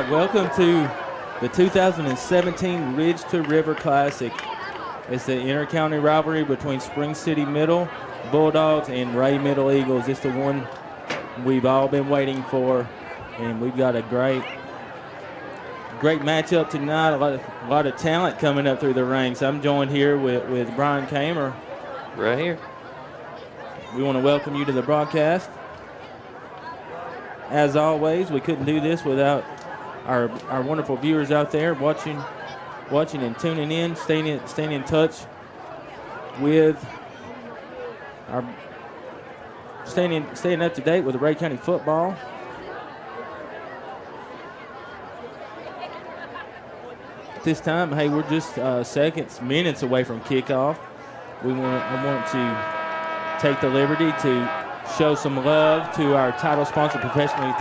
right, welcome to the 2017 Ridge to River Classic. It's the inter-county rivalry between Spring City Middle Bulldogs and Ray Middle Eagles. It's the one we've all been waiting for, and we've got a great matchup tonight. A lot of talent coming up through the ranks. I'm joined here with Brian Kamer. Right here. We want to welcome you to the broadcast. As always, we couldn't do this without our wonderful viewers out there watching and tuning in, staying in touch with our staying up to date with the Rhea County football. At this time, hey, we're just minutes away from kickoff. I want to take the liberty to show some love to our title sponsor, Professional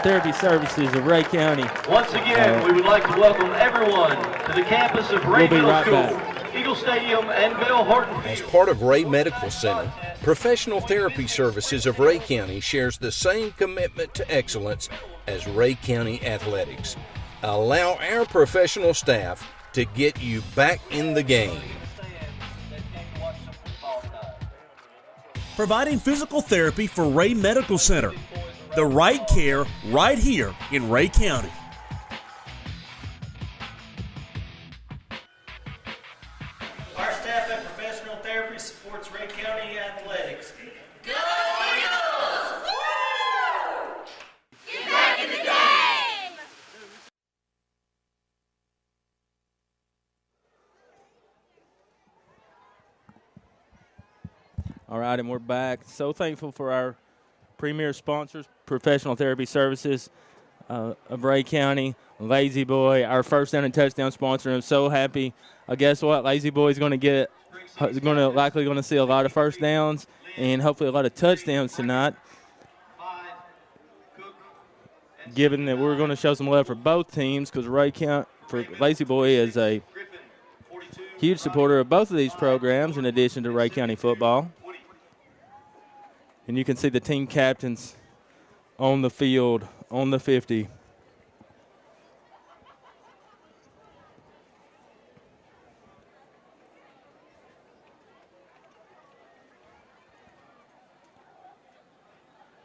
Therapy Services of Rhea County. Once again, we would like to welcome everyone to the campus of Rhea Middle School, back. Eagle Stadium, and Bill Horton. As part of Rhea Medical Center, Professional Therapy Services of Rhea County shares the same commitment to excellence as Rhea County Athletics. Allow our professional staff to get you back in the game. Providing physical therapy for Rhea Medical Center. The right care right here in Rhea County. Our staff at Professional Therapy supports Rhea County Athletics. Go Eagles! Woo! Get back in the game! All right, and we're back. So thankful for our premier sponsors, Professional Therapy Services of Rhea County, Lazy Boy, our first down and touchdown sponsor. I'm so happy. Guess what? Lazy Boy is likely going to see a lot of first downs and hopefully a lot of touchdowns tonight. Given that we're going to show some love for both teams, because Lazy Boy is a huge supporter of both of these programs in addition to Rhea County football. And you can see the team captains on the field on the 50.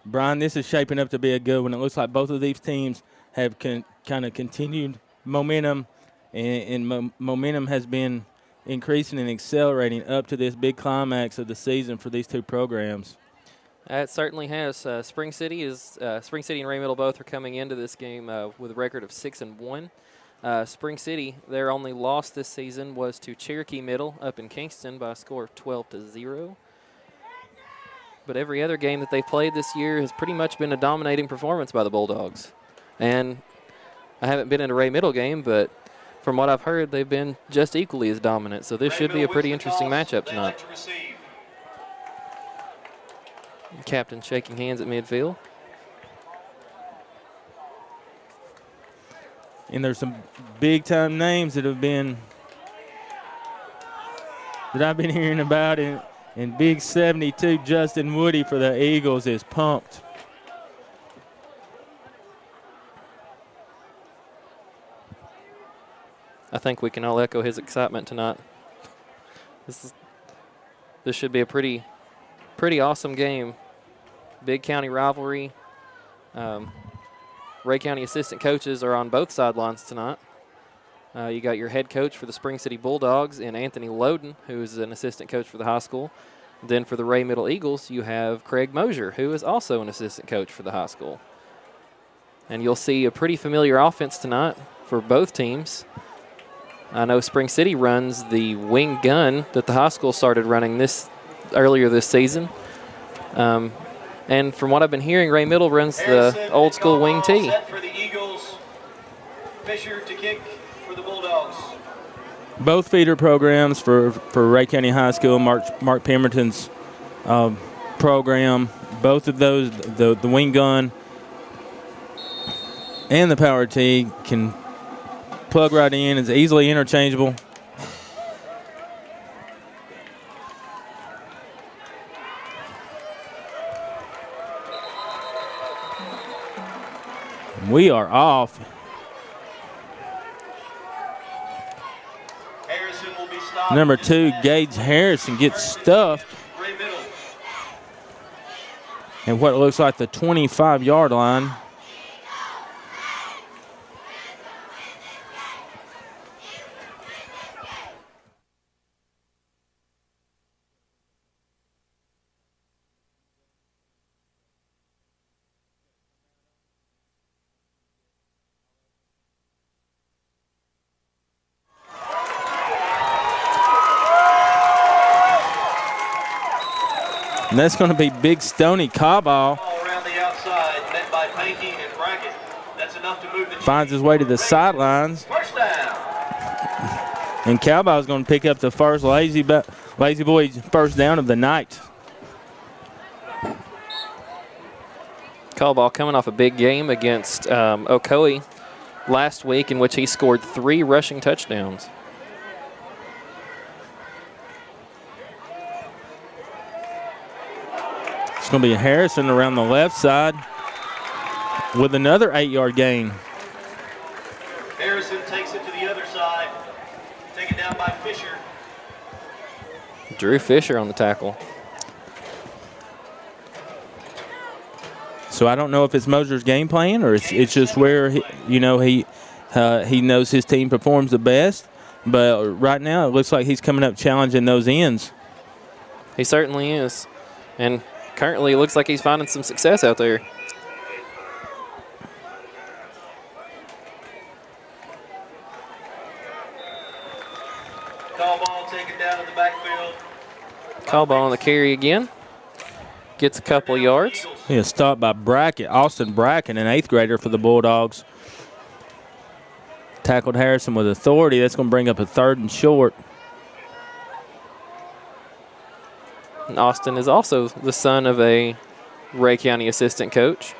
Brian, this is shaping up to be a good one. It looks like both of these teams have kind of continued momentum, and momentum has been increasing and accelerating up to this big climax of the season for these two programs. It certainly has. Spring City and Ray Middle both are coming into this game with a record of 6-1. Spring City, their only loss this season was to Cherokee Middle up in Kingston by a score of 12-0. But every other game that they've played this year has pretty much been a dominating performance by the Bulldogs. And I haven't been in a Ray Middle game, but from what I've heard, they've been just equally as dominant. So this should be a pretty interesting matchup tonight. Captain shaking hands at midfield. And there's some big-time names that I've been hearing about. And Big 72, Justin Woody for the Eagles is pumped. I think we can all echo his excitement tonight. This should be a pretty awesome game. Big county rivalry. Rhea County assistant coaches are on both sidelines tonight. You got your head coach for the Spring City Bulldogs in Anthony Loden, who is an assistant coach for the high school. Then for the Ray Middle Eagles, you have Craig Mosier, who is also an assistant coach for the high school. And you'll see a pretty familiar offense tonight for both teams. I know Spring City runs the wing gun that the high school started running earlier this season. And from what I've been hearing, Ray Middle runs the old school wing tee. Set for the Eagles. Fisher to kick for the Bulldogs. Both feeder programs for Rhea County High School, Mark Pemberton's program. Both of those, the wing gun and the power tee, can plug right in. It's easily interchangeable. We are off. Harrison will be stopped. Number 2, Gage Harrison gets stuffed. Ray Middle. And what looks like the 25-yard line. And that's going to be Big Stoney Coball. All around the outside, met by Panky and Brackett. That's enough to move the Finds his way to the sidelines. first down. And Cowbell's going to pick up the first Lazy Boys first down of the night. Callball coming off a big game against Ocoee last week, in which he scored 3 rushing touchdowns. It's going to be Harrison around the left side with another 8-yard gain. Harrison takes it to the other side. Taken down by Fisher. Drew Fisher on the tackle. So I don't know if it's Moser's game plan or it's just where he knows his team performs the best. But right now it looks like he's coming up challenging those ends. He certainly is. And currently it looks like he's finding some success out there. Call ball taken down in the backfield. Call ball on the carry again. Gets a couple yards. He is stopped by Brackett, Austin Brackett, an 8th grader for the Bulldogs. Tackled Harrison with authority. That's going to bring up a 3rd and short. And Austin is also the son of a Rhea County assistant coach.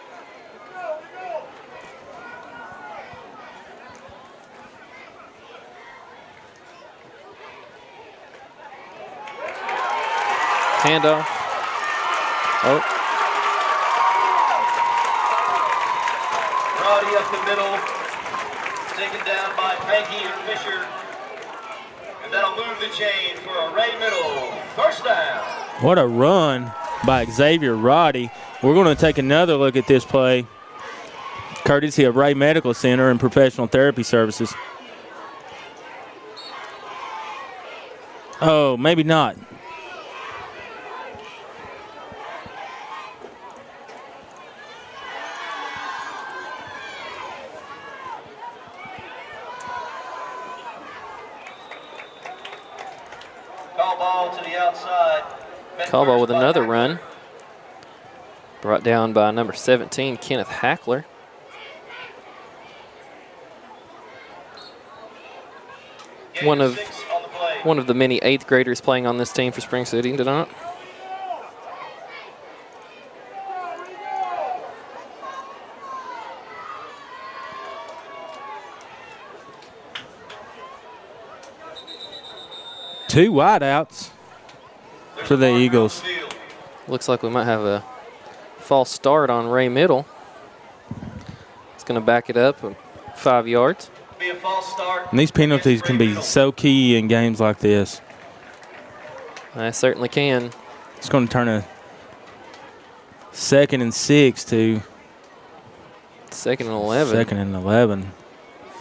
Handoff. Oh. Roddy up the middle. Taken down by Panky and Fisher. And that'll move the chain for a Ray Middle. First down. What a run by Xavier Roddy. We're going to take another look at this play, courtesy of Ray Medical Center and Professional Therapy Services. Oh, maybe not. Call ball to the outside. Call ball with another run. Brought down by number 17, Kenneth Hackler. One of the many 8th graders playing on this team for Spring City tonight. Two wideouts for the Eagles. Looks like we might have a false start on Ray Middle. It's going to back it up 5 yards. Be a false start. And these penalties can be so key in games like this. I certainly can. It's going to turn a 2nd and 6 to 2nd and 11. 2nd and 11.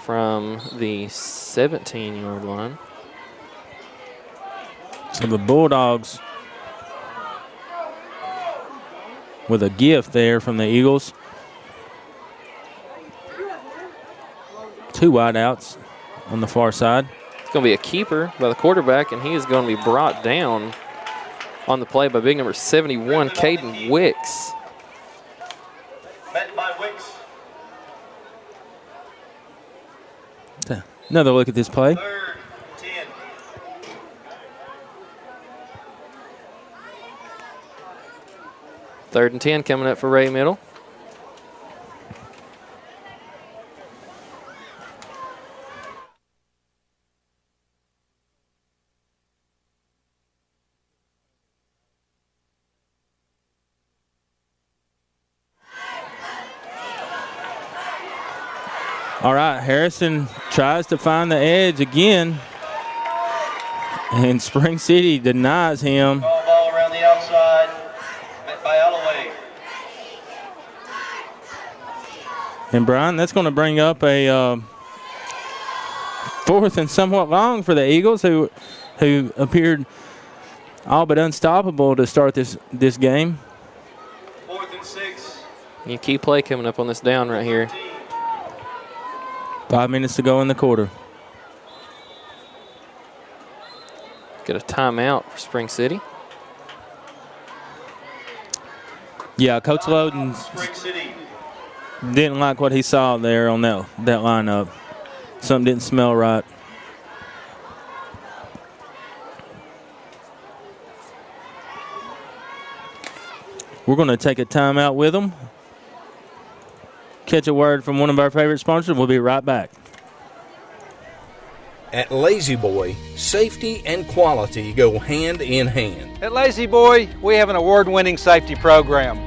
From the 17-yard line. So the Bulldogs with a gift there from the Eagles. 2 wideouts on the far side. It's going to be a keeper by the quarterback, and he is going to be brought down on the play by big number 71, Caden Wicks. Met by Wicks. Another look at this play. 3rd, 10. Third and 10 coming up for Ray Middle. All right, Harrison tries to find the edge again, and Spring City denies him. Ball around the outside, met by Alloway. And Brian, that's going to bring up a fourth and somewhat long for the Eagles, who appeared all but unstoppable to start this game. 4th and 6. New key play coming up on this down right here. 5 minutes to go in the quarter. Got a timeout for Spring City. Yeah, Coach Loden Spring City. didn't like what he saw there on that lineup. Something didn't smell right. We're going to take a timeout with them. Catch a word from one of our favorite sponsors. We'll be right back. At Lazy Boy, safety and quality go hand in hand. At Lazy Boy, we have an award-winning safety program.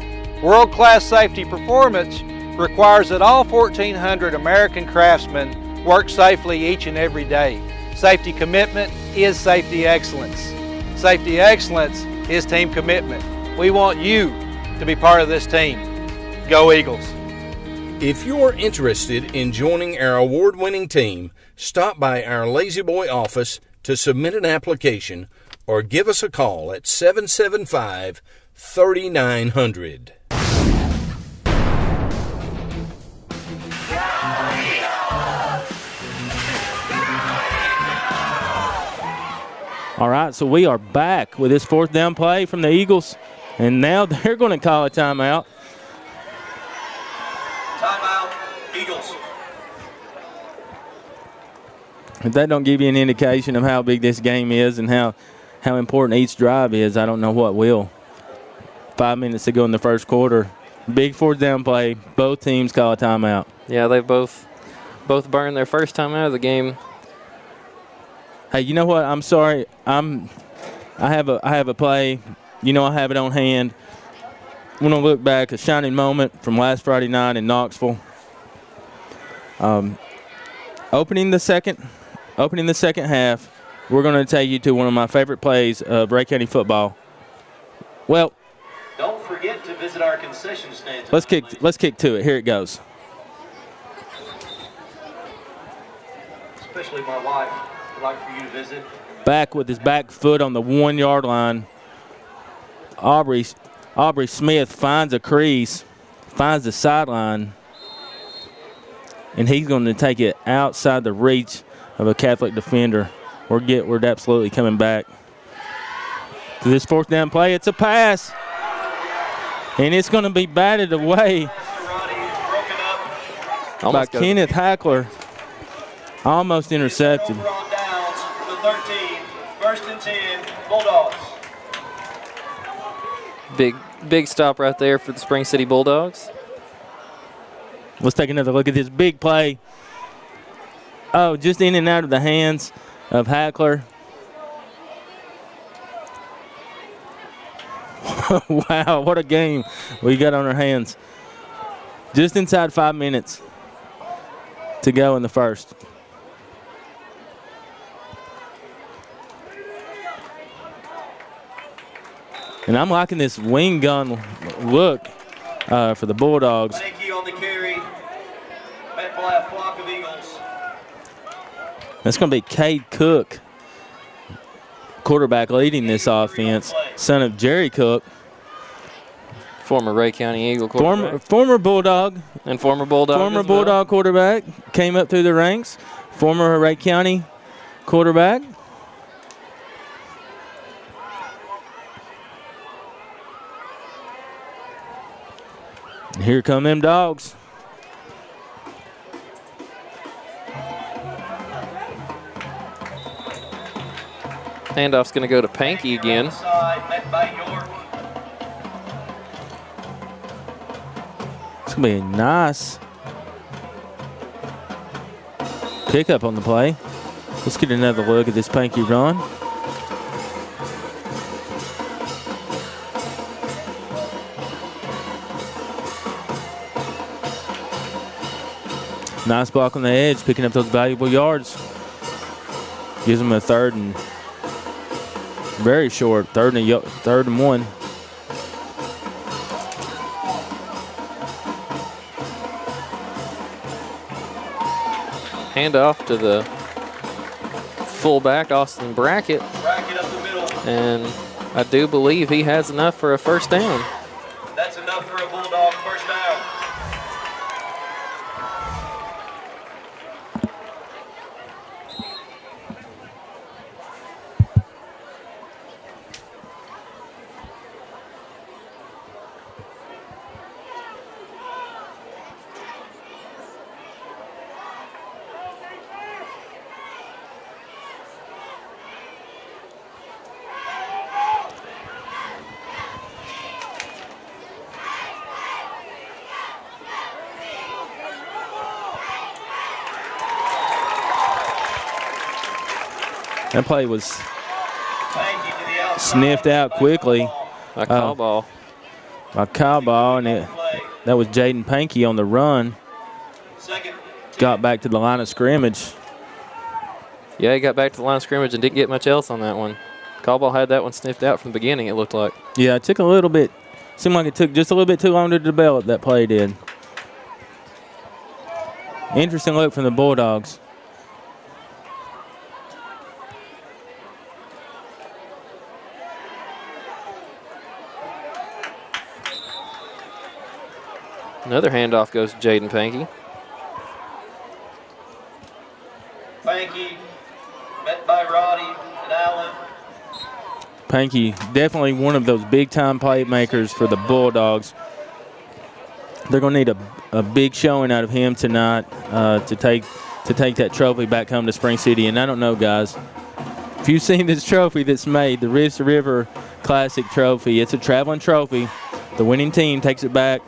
World-class safety performance requires that all 1,400 American craftsmen work safely each and every day. Safety commitment is safety excellence. Safety excellence is team commitment. We want you to be part of this team. Go Eagles. If you're interested in joining our award-winning team, stop by our Lazy Boy office to submit an application or give us a call at 775-3900. All right, so we are back with this fourth down play from the Eagles, and now they're going to call a timeout. Timeout, Eagles. If that don't give you an indication of how big this game is and how important each drive is, I don't know what will. 5 minutes to go in the first quarter. Big fourth down play. Both teams call a timeout. Yeah, they've both burned their first time out of the game. Hey, you know what? I'm sorry. I have a play. You know, I have it on hand. I'm going to look back, a shining moment from last Friday night in Knoxville. Opening the second half, we're going to take you to one of my favorite plays of Rhea County football. Well, Don't forget to visit our concession stands. let's kick to it. Here it goes. Especially my wife would like for you to visit. Back with his back foot on the 1 yard line. Aubrey Smith finds a crease, finds the sideline, and he's going to take it outside the reach of a Catholic defender. We're absolutely coming back to this fourth down play. It's a pass, and it's going to be batted away by Kenneth Hackler. Almost intercepted. Over on downs, the 13, 1st and 10, Bulldogs. Big stop right there for the Spring City Bulldogs. Let's take another look at this big play. Oh, just in and out of the hands of Hackler. Wow, what a game we got on our hands. Just inside 5 minutes to go in the first. And I'm liking this wing gun look for the Bulldogs. Thank you on the carry. Met by a flock of Eagles. That's going to be Cade Cook, quarterback leading this offense, son of Jerry Cook. Former Rhea County Eagle quarterback. Former Bulldog. And former Bulldog. Former as well. Bulldog quarterback. Came up through the ranks. Former Rhea County quarterback. And here come them dogs. Handoff's going to go to Pankey again. Side, met by York. It's going to be a nice pickup on the play. Let's get another look at this Pankey run. Nice block on the edge, picking up those valuable yards. Gives them a third and very short, third and 1. Handoff to the fullback, Austin Brackett. Bracket up the middle. And I do believe he has enough for a first down. That's enough for a Bulldog first down. That play was Thank you to the outside. sniffed out quickly A call ball. by Cowball, and that was Jaden Pankey on the run. Second. Got back to the line of scrimmage. Yeah, he got back to the line of scrimmage and didn't get much else on that one. Call ball had that one sniffed out from the beginning, it looked like. Yeah, it took a little bit. Seemed like it took just a little bit too long to develop, that play did. Interesting look from the Bulldogs. Another handoff goes to Jaden Pankey. Pankey, met by Roddy and Allen. Pankey, definitely one of those big-time playmakers for the Bulldogs. They're going to need a big showing out of him tonight to take that trophy back home to Spring City. And I don't know, guys, if you've seen this trophy that's made, the Riffs River Classic Trophy, it's a traveling trophy. The winning team takes it back,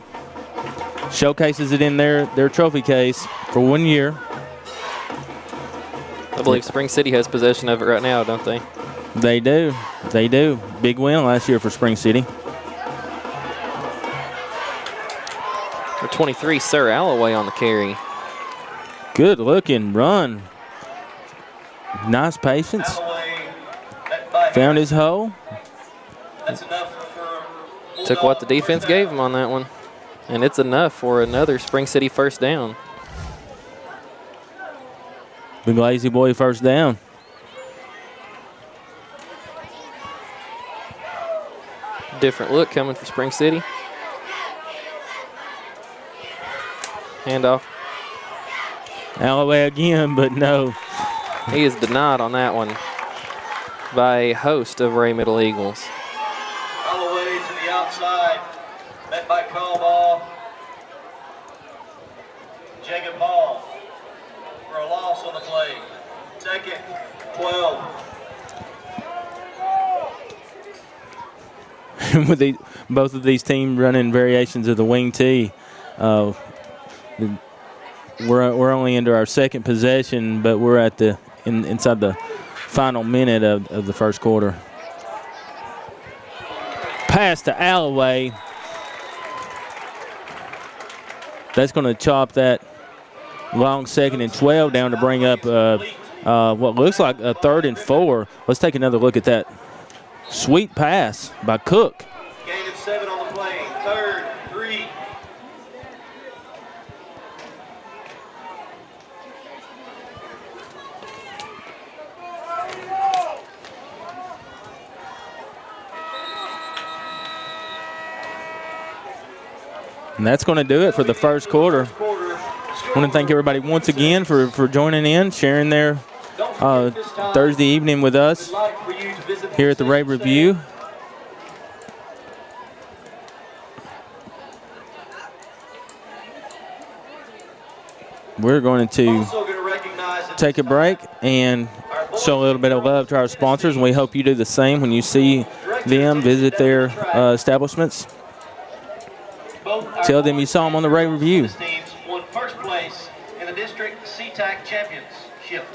showcases it in their trophy case for 1 year. I believe Spring City has possession of it right now, don't they? They do. They do. Big win last year for Spring City. For 23, Sir Alloway on the carry. Good looking run. Nice patience. Alloway, met by Found his hole. That's enough for Took what the defense gave him on that one. And it's enough for another Spring City first down. Big lazy boy first down. Different look coming for Spring City. Handoff. Alloway again, but no. He is denied on that one by a host of Ray Middle Eagles. Alloway to the outside, met by Caldwell. Jacob Hall for a loss on the play. Second, 12. With both of these teams running variations of the wing tee, we're only into our second possession, but we're at inside the final minute of the first quarter. Pass to Alloway. That's going to chop that long 2nd and 12 down to bring up what looks like a 3rd and 4. Let's take another look at that. Sweet pass by Cook. Gain of 7 on the play. 3rd, 3. And that's going to do it for the first quarter. I want to thank everybody once again for joining in, sharing their Thursday evening with us here at the Ray Review. We're going to take a break and show a little bit of love to our sponsors, and we hope you do the same when you see them visit their establishments. Tell them you saw them on the Ray Review. Teams won first place in the district CTAC championship.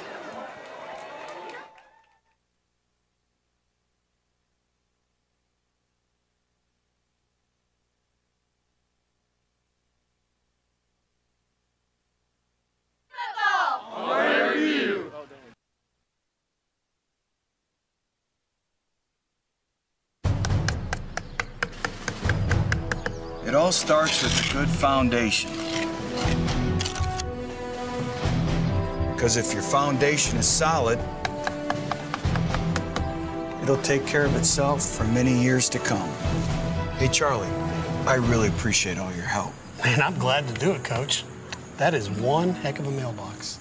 It all starts with a good foundation. Because if your foundation is solid, it'll take care of itself for many years to come. Hey, Charlie, I really appreciate all your help. Man, I'm glad to do it, Coach. That is one heck of a mailbox.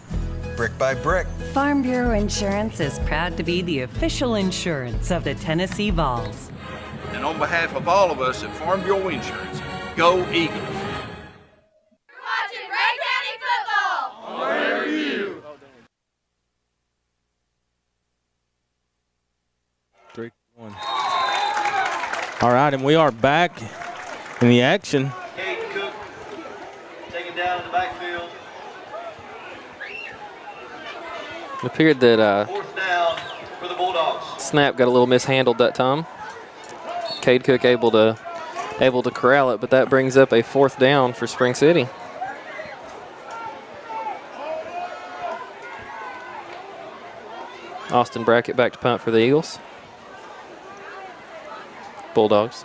Brick by brick. Farm Bureau Insurance is proud to be the official insurance of the Tennessee Vols. And on behalf of all of us at Farm Bureau Insurance, go Eagles. You're watching Rhea County football. Where are you? 3-1. All right, and we are back in the action. Caden Cook taken down in the backfield. It appeared that Fourth down for the Bulldogs. snap got a little mishandled that time. Cade Cook able to corral it, but that brings up a 4th down for Spring City. Austin Brackett back to punt for the Eagles. Bulldogs.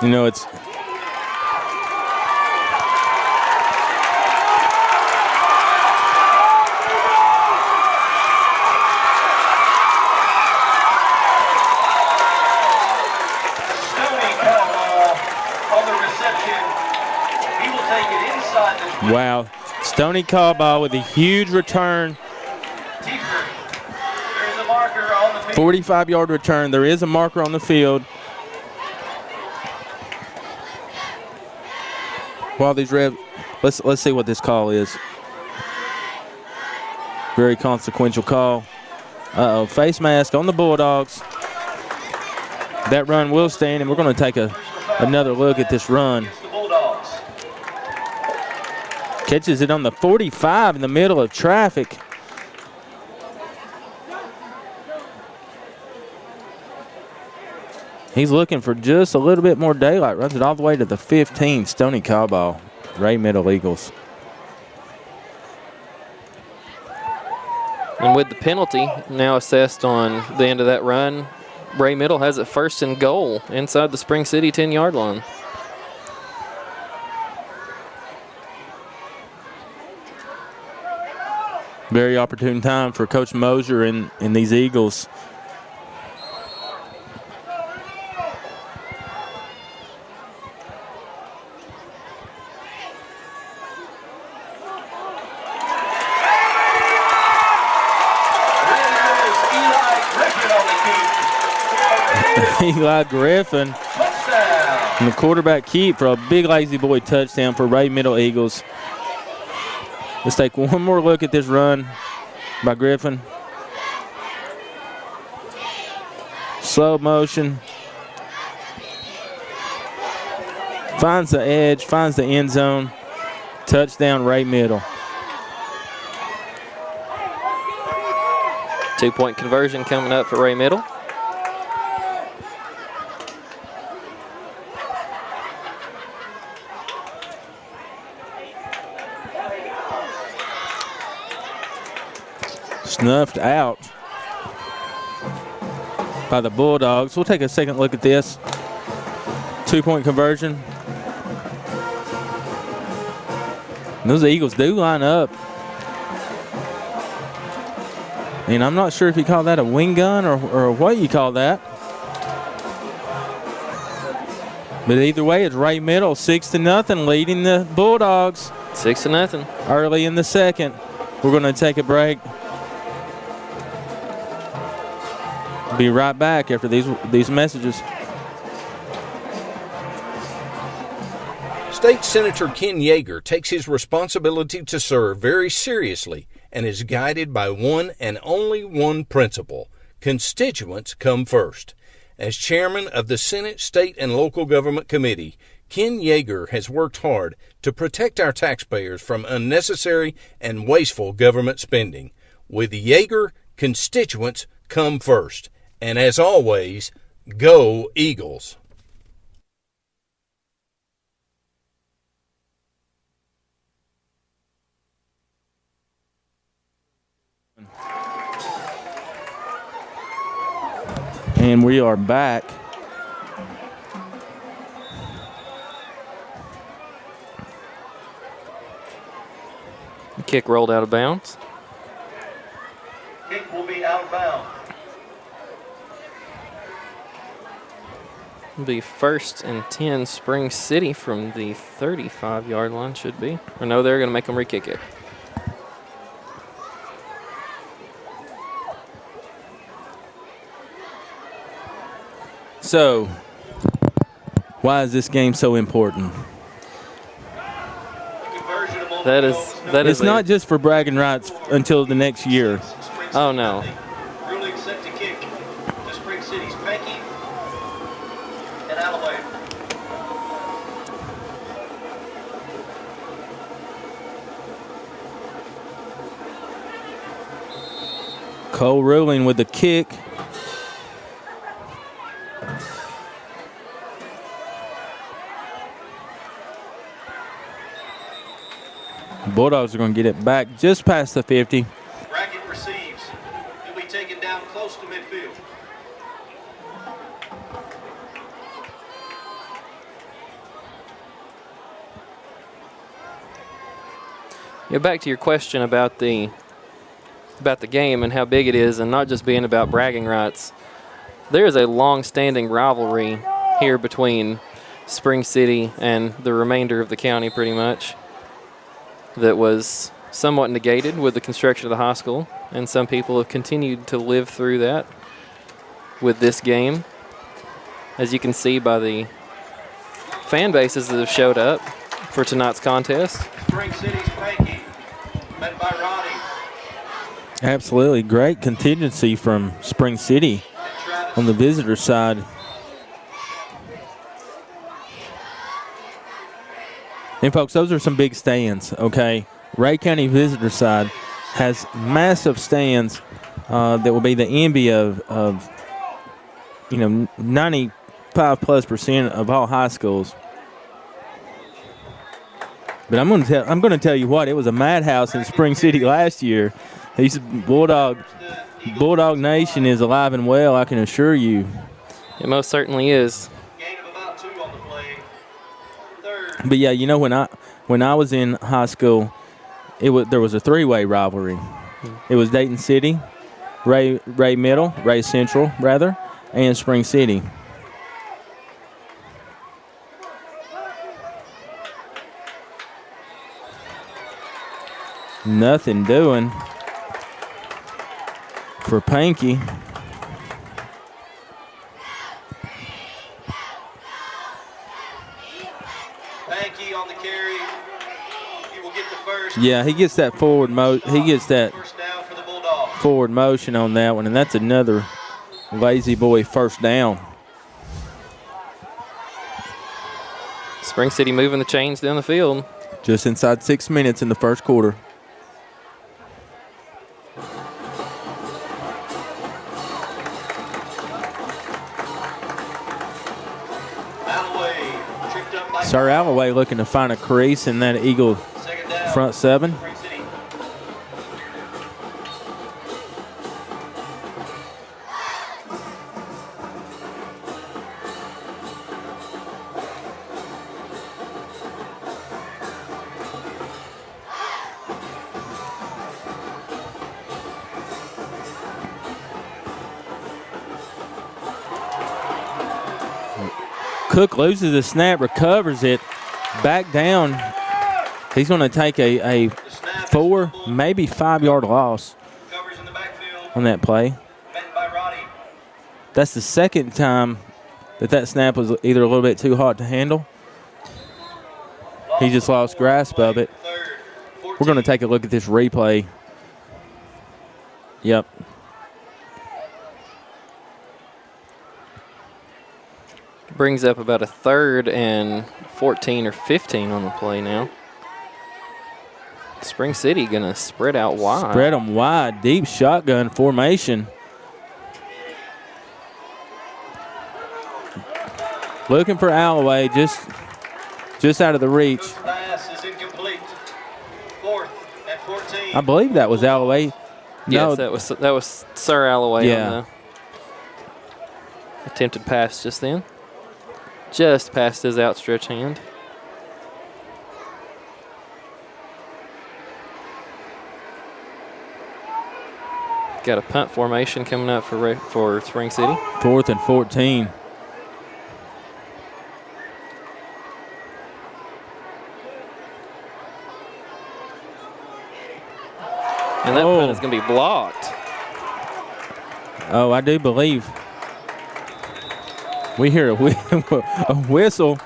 You know, it's wow. Stoney Caldwell with a huge return. 45-yard return. There is a marker on the field. While these let's see what this call is. Very consequential call. Uh-oh, face mask on the Bulldogs. That run will stand, and we're going to take another look at this run. Catches it on the 45 in the middle of traffic. He's looking for just a little bit more daylight. Runs it all the way to the 15. Stoney Caldwell, Ray Middle Eagles. And with the penalty now assessed on the end of that run, Ray Middle has it 1st and goal inside the Spring City 10-yard line. Very opportune time for Coach Mosier and these Eagles. Eli Griffin. And the quarterback keep for a big lazy boy touchdown for Ray Middle Eagles. Let's take one more look at this run by Griffin. Slow motion. Finds the edge, finds the end zone. Touchdown, Ray Middle. 2-point conversion coming up for Ray Middle. Snuffed out by the Bulldogs. We'll take a second look at this. 2-point conversion. And those Eagles do line up. And I'm not sure if you call that a wing gun or what you call that. But either way, it's Ray Middle, 6-0, leading the Bulldogs. 6-0. Early in the second. We're going to take a break. Be right back after these messages. State Senator Ken Yeager takes his responsibility to serve very seriously and is guided by one and only one principle: constituents come first. As chairman of the Senate State and Local Government Committee, Ken Yeager has worked hard to protect our taxpayers from unnecessary and wasteful government spending. With Yeager, constituents come first. And as always, go Eagles. And we are back. The kick rolled out of bounds. Kick will be out of bounds. It'll be 1st and 10 Spring City from the 35-yard line should be. Or no, they're going to make them re-kick it. So, why is this game so important? It's not just for bragging rights until the next year. Oh, no. Ruling set to kick to Spring City's Panky and Alloway. Cole Ruling with the kick. Bulldogs are going to get it back just past the 50. Brackett receives. He'll be taken down close to midfield. Yeah, back to your question about the game and how big it is, and not just being about bragging rights. There is a long-standing rivalry here between Spring City and the remainder of the county, pretty much, that was somewhat negated with the construction of the high school, and some people have continued to live through that with this game, as you can see by the fan bases that have showed up for tonight's contest. Spring City's Panky, met by Ronnie. Absolutely great contingency from Spring City on the visitor side. And folks, those are some big stands, okay? Rhea County visitor side has massive stands that will be the envy of 95+% of all high schools. But I'm going to tell you what, it was a madhouse in Spring City last year. Bulldog Nation is alive and well, I can assure you. It most certainly is. But yeah, you know, when I was in high school, there was a three-way rivalry. It was Dayton City, Ray Middle, Ray Central rather, and Spring City. Nothing doing for Panky. Panky on the carry. He will get the first. Yeah, he gets that forward forward motion on that one, and that's another lazy boy first down. Spring City moving the chains down the field. Just inside 6 minutes in the first quarter. Sir Alloway looking to find a crease in that Eagle front seven. Cook loses the snap, recovers it, back down. He's going to take a 4, maybe 5-yard loss on that play. That's the second time that snap was either a little bit too hot to handle. He just lost grasp of it. We're going to take a look at this replay. Yep. Brings up about a 3rd and 14 or 15 on the play now. Spring City going to spread out wide. Spread them wide, deep shotgun formation. Looking for Alloway, just out of the reach. Pass is incomplete. 4th and 14. I believe that was Alloway. Yes, that was Sir Alloway. Yeah. Attempted pass just then. Just past his outstretched hand. Got a punt formation coming up for Spring City. 4th and 14. And that punt is going to be blocked. Oh, I do believe we hear a whistle.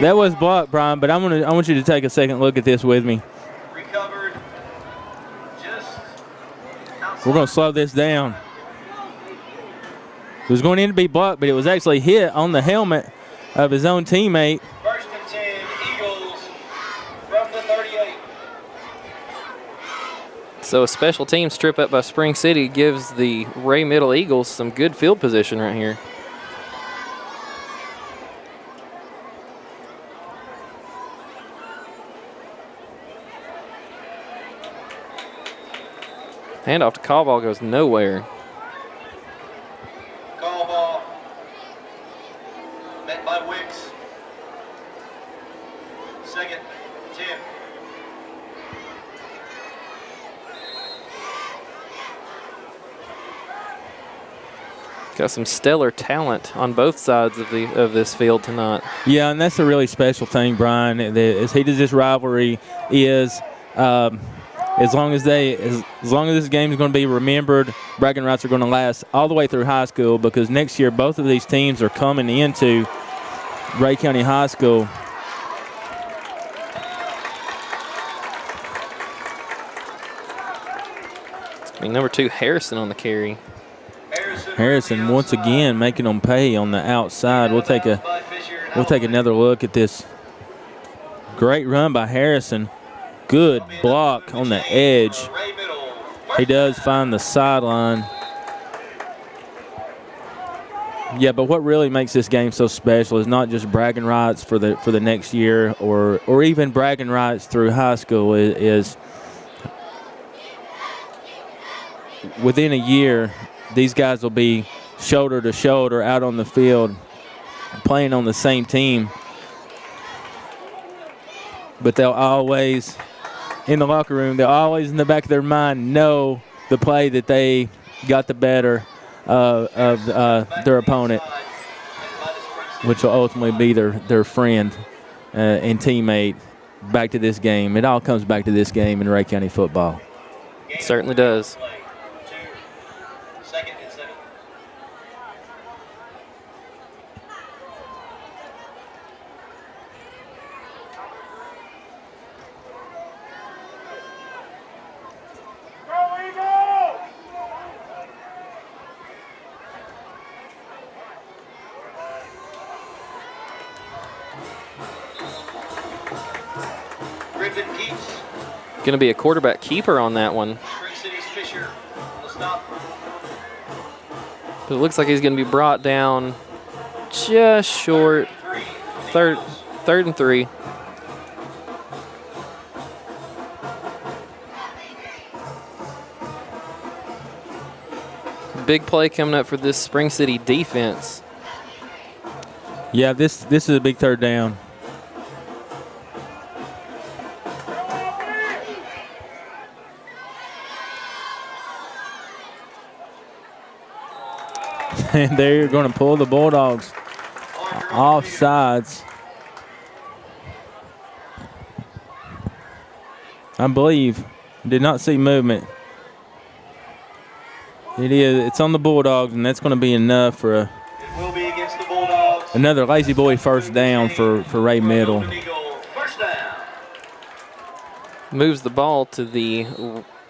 That was blocked, Brian, but I want you to take a second look at this with me. We're going to slow this down. It was going in to be blocked, but it was actually hit on the helmet of his own teammate. First and 10, Eagles from the 38. So a special team strip up by Spring City gives the Ray Middle Eagles some good field position right here. Handoff to Callball goes nowhere. Call ball. Met by Wicks. Second, 10. Got some stellar talent on both sides of this field tonight. Yeah, and that's a really special thing, Brian. As heated as this rivalry is, as long as this game is going to be remembered, bragging rights are going to last all the way through high school, because next year both of these teams are coming into Rhea County High School. Number 2, Harrison on the carry. Harrison once again making them pay on the outside. We'll take another look at this. Great run by Harrison. Good block on the edge. He does find the sideline. Yeah, but what really makes this game so special is not just bragging rights for the next year, or even bragging rights through high school. Is within a year, these guys will be shoulder to shoulder out on the field, playing on the same team. But they'll always, in the locker room, they'll always in the back of their mind know the play that they got the better of their opponent, which will ultimately be their friend and teammate back to this game. It all comes back to this game in Rhea County football. It certainly does. Going to be a quarterback keeper on that one. But it looks like he's going to be brought down just short. Third and 3. Big play coming up for this Spring City defense. Yeah, this is a big third down. And they're going to pull the Bulldogs off sides. I believe. Did not see movement. It's on the Bulldogs, and that's going to be enough for another lazy boy first down for Ray Middle. Moves the ball to the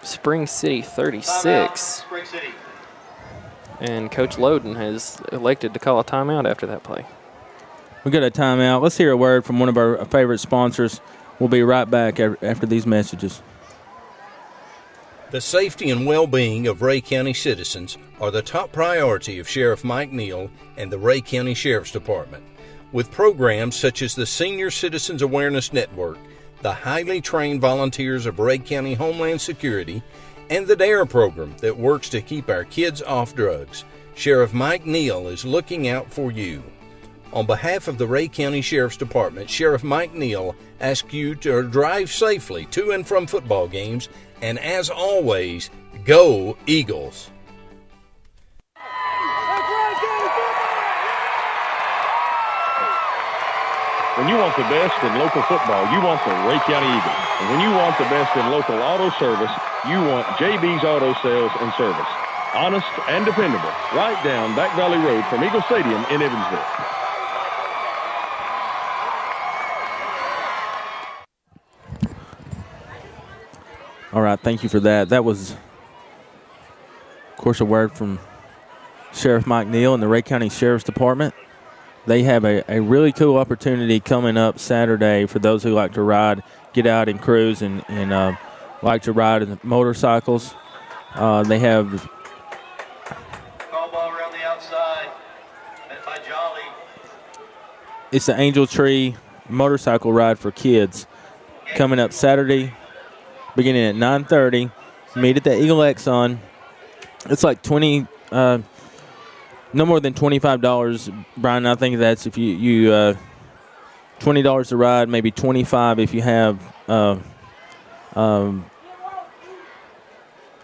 Spring City 36. And Coach Loden has elected to call a timeout after that play. We got a timeout. Let's hear a word from one of our favorite sponsors. We'll be right back after these messages. The safety and well-being of Rhea County citizens are the top priority of Sheriff Mike Neal and the Rhea County Sheriff's Department. With programs such as the Senior Citizens Awareness Network, the highly trained volunteers of Rhea County Homeland Security, and the DARE program that works to keep our kids off drugs, Sheriff Mike Neal is looking out for you. On behalf of the Rhea County Sheriff's Department, Sheriff Mike Neal asks you to drive safely to and from football games, and as always, go Eagles! When you want the best in local football, you want the Rhea County Eagles. And when you want the best in local auto service, you want JB's Auto Sales and Service. Honest and dependable, right down Back Valley Road from Eagle Stadium in Evansville. All right, thank you for that. That was, of course, a word from Sheriff Mike Neal and the Rhea County Sheriff's Department. They have a really cool opportunity coming up Saturday for those who like to ride, get out and cruise, and like to ride in motorcycles. They have Call ball around the outside. Met by Jolly. it's the Angel Tree motorcycle ride for kids coming up Saturday, beginning at 9:30. Meet at the Eagle Exxon. It's like no more than $25, Brian. I think that's if you $20 to ride, maybe $25 if you have a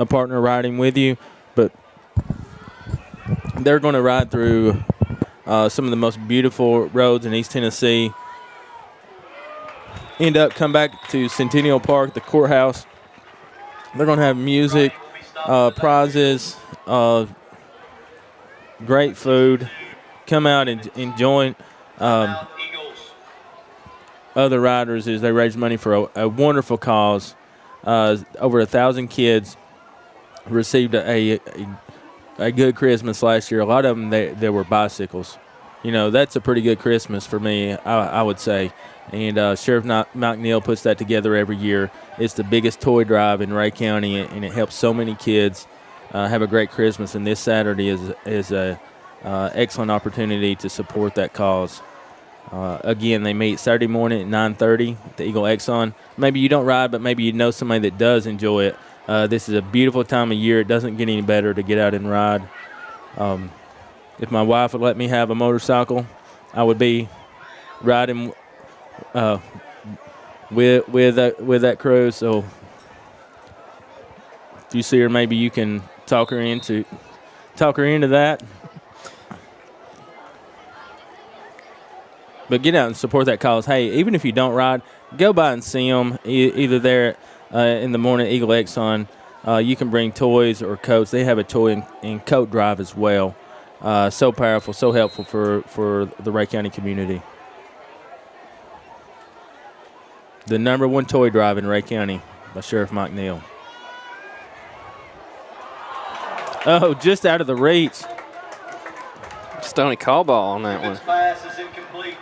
partner riding with you. But they're going to ride through some of the most beautiful roads in East Tennessee. Come back to Centennial Park, the courthouse. They're going to have music, prizes, great food. Come out and join other riders as they raise money for a wonderful cause. Over 1,000 kids received a good Christmas last year. A lot of them, they were bicycles. You know, that's a pretty good Christmas for me, I would say. And Sheriff Mike Neal puts that together every year. It's the biggest toy drive in Rhea County, and it helps so many kids have a great Christmas. And this Saturday is a excellent opportunity to support that cause. Again, they meet Saturday morning at 9:30 at the Eagle Exxon. Maybe you don't ride, but maybe you know somebody that does enjoy it. This is a beautiful time of year. It doesn't get any better to get out and ride. If my wife would let me have a motorcycle, I would be riding with that crew. So if you see her, maybe you can talk her into that. But get out and support that cause. Hey, even if you don't ride, go by and see them either there in the morning at Eagle Exxon. You can bring toys or coats. They have a toy and coat drive as well. So powerful, so helpful for the Rhea County community. The #1 toy drive in Rhea County by Sheriff Mike Neal. Oh, just out of the reach. Stony call ball on that one. Pass is incomplete.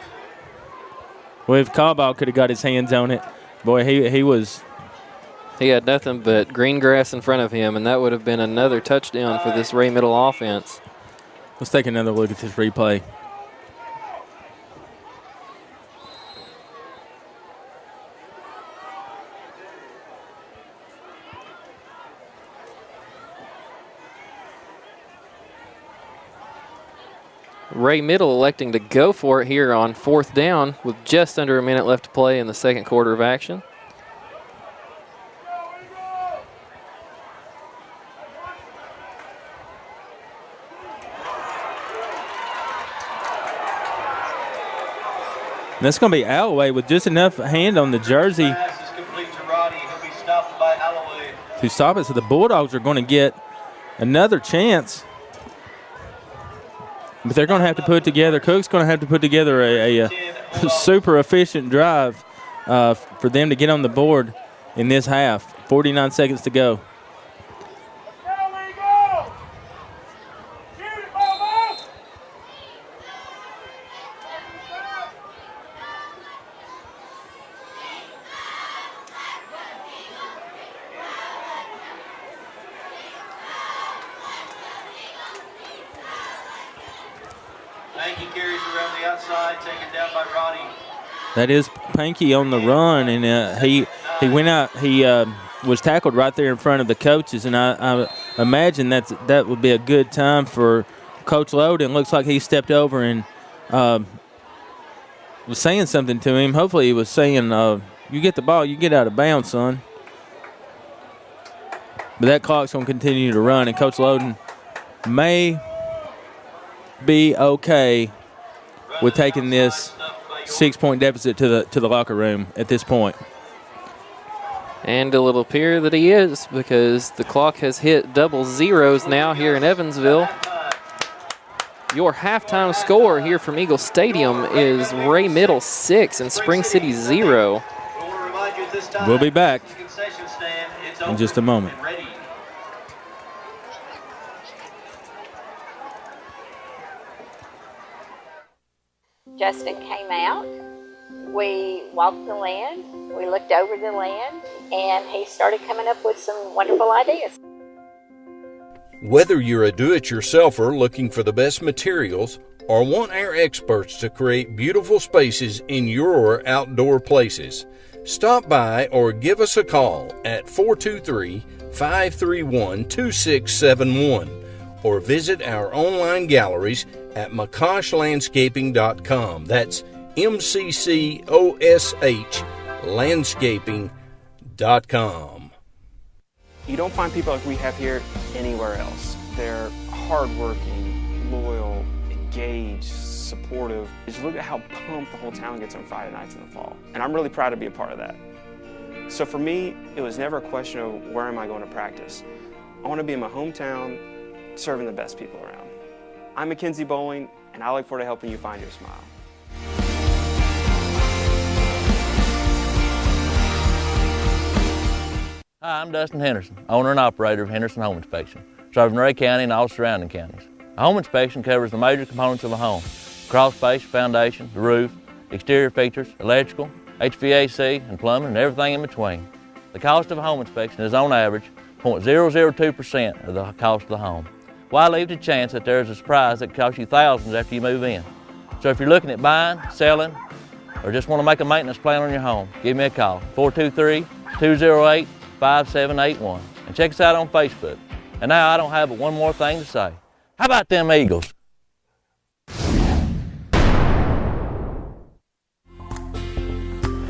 Well, if Caldwell could have got his hands on it, boy, he was. He had nothing but green grass in front of him, and that would have been another touchdown for this Rhea Middle offense. Let's take another look at this replay. Rhea Middle electing to go for it here on 4th down with just under a minute left to play in the second quarter of action. And that's going to be Alloway with just enough hand on the jersey Pass is complete to Roddy. He'll be stopped by Alloway. to stop it. So the Bulldogs are going to get another chance. But they're going to have to put together, Cook's going to have to put together a super efficient drive for them to get on the board in this half. 49 seconds to go. Panky carries around the outside, taken down by Roddy. That is Panky on the run, and he went out. He was tackled right there in front of the coaches, and I imagine that would be a good time for Coach Loden looks like he stepped over and was saying something to him. Hopefully he was saying, you get the ball, you get out of bounds, son. But that clock's going to continue to run, and Coach Loden may be okay with taking this 6-point deficit to the locker room at this point. And it'll appear that he is, because the clock has hit double zeros now here in Evansville. Your halftime score here from Eagle Stadium is Ray Middle 6 and Spring City 0. We'll be back in just a moment. Justin came out, we walked the land, we looked over the land, and he started coming up with some wonderful ideas. Whether you're a do-it-yourselfer looking for the best materials or want our experts to create beautiful spaces in your outdoor places, stop by or give us a call at 423-531-2671 or visit our online galleries at mccoshlandscaping.com. That's MCCOSH landscaping.com. You don't find people like we have here anywhere else. They're hardworking, loyal, engaged, supportive. Just look at how pumped the whole town gets on Friday nights in the fall. And I'm really proud to be a part of that. So for me, it was never a question of where am I going to practice. I want to be in my hometown, serving the best people around. I'm Mackenzie Bowling, and I look forward to helping you find your smile. Hi, I'm Dustin Henderson, owner and operator of Henderson Home Inspection, serving Rhea County and all surrounding counties. A home inspection covers the major components of a home: crawl space, foundation, the roof, exterior features, electrical, HVAC, and plumbing, and everything in between. The cost of a home inspection is on average 0.002% of the cost of the home. Why leave to chance that there's a surprise that costs you thousands after you move in? So if you're looking at buying, selling, or just want to make a maintenance plan on your home, give me a call, 423-208-5781, and check us out on Facebook. And now I don't have but one more thing to say. How about them Eagles?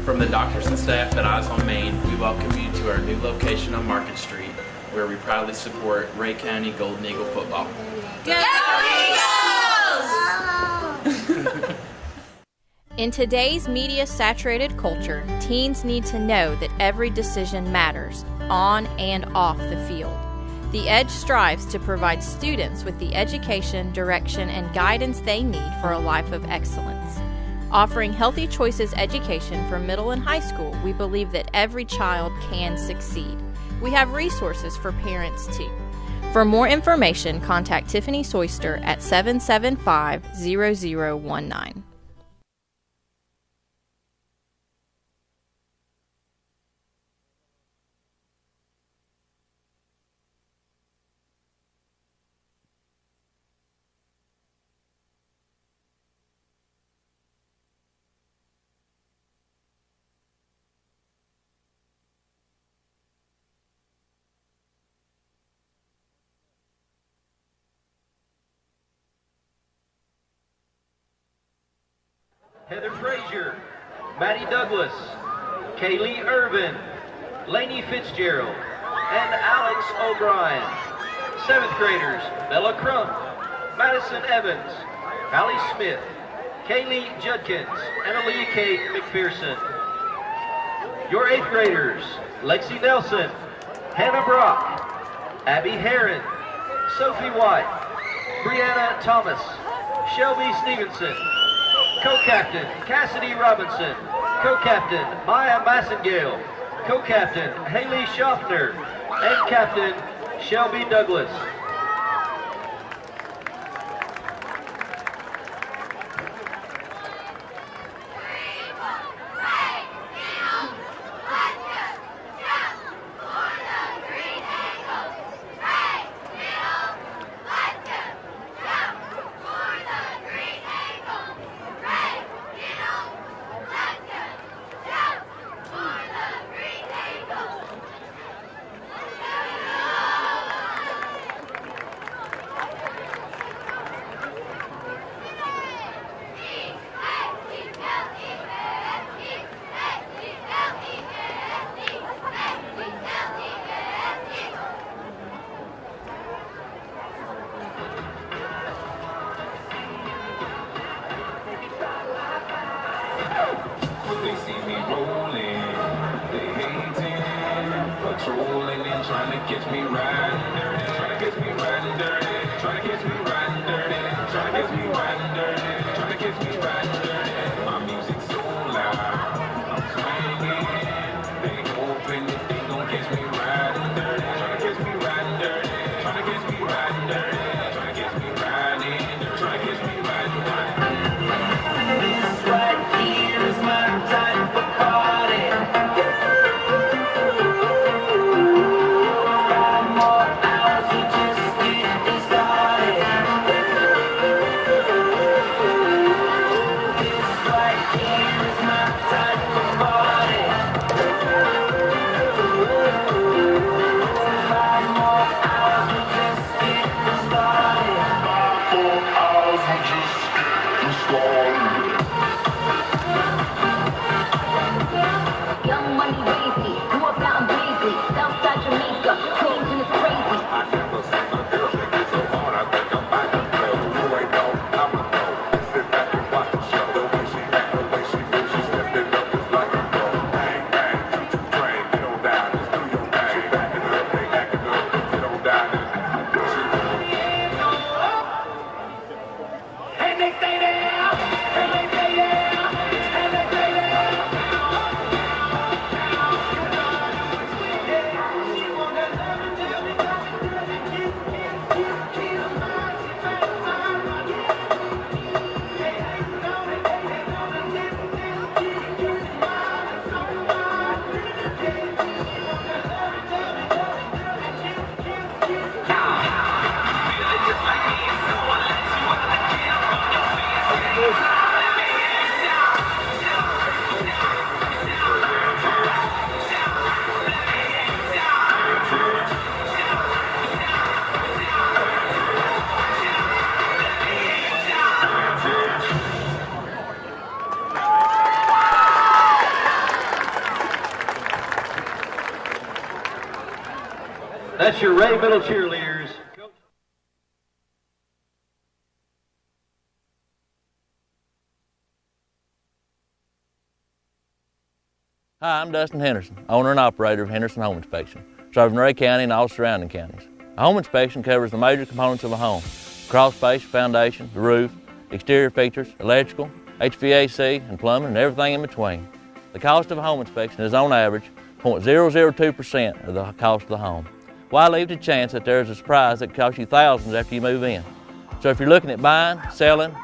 From the doctors and staff at Eyes on Main, we welcome you to our new location on Market Street, where we proudly support Rhea County Golden Eagle football. Go Eagles! In today's media-saturated culture, teens need to know that every decision matters, on and off the field. The Edge strives to provide students with the education, direction, and guidance they need for a life of excellence. Offering Healthy Choices education for middle and high school, we believe that every child can succeed. We have resources for parents too. For more information, contact Tiffany Soyster at 775-0019. Heather Frazier, Maddie Douglas, Kaylee Irvin, Lainey Fitzgerald, and Alex O'Brien. 7th graders, Bella Crump, Madison Evans, Allie Smith, Kaylee Judkins, and Aaliyah Kate McPherson. Your 8th graders, Lexi Nelson, Hannah Brock, Abby Herron, Sophie White, Brianna Thomas, Shelby Stevenson, Co-Captain Cassidy Robinson, Co-Captain Maya Massengale, Co-Captain Haley Schaffner, and Captain Shelby Douglas. me rolling. They hating, patrolling and trying to catch me riding dirty. Trying to catch me riding dirty. Trying to catch me riding dirty. Trying to catch me riding dirty. Trying to catch me riding dirty. My music's so loud, I'm swinging. They hoping that they gon' catch me riding dirty. Trying to catch me riding dirty. Trying to catch me riding dirty. Trying to catch me riding. Trying to catch me riding dirty. This right here is my type of party. 5 more hours, we just getting started. This right here is my type of party. 5 more hours, we just getting started. 5 more hours, we just getting started. Young money crazy, grew up out in Breezy, Southside Jamaica, Queens and it's crazy. I never seen a girl shake it so hard, I think I might have fell. You ain't know, I'ma know. Sit back and watch the show. The way she act, the way she moves, she stepping up just like a pro. Bang, bang, choo-choo train, get on down, just do your thing. She backing up, they acting up, get on down, just and they stay there, and they stay there, and they stay there. That's your Ray Middle cheerleaders. Hi, I'm Dustin Henderson, owner and operator of Henderson Home Inspection, serving Rhea County and all surrounding counties. A home inspection covers the major components of a home: crawl space, foundation, the roof, exterior features, electrical, HVAC, and plumbing, and everything in between. The cost of a home inspection is on average 0.002% of the cost of the home. Why leave to chance that there's a surprise that costs you thousands after you move in? So if you're looking at buying, selling,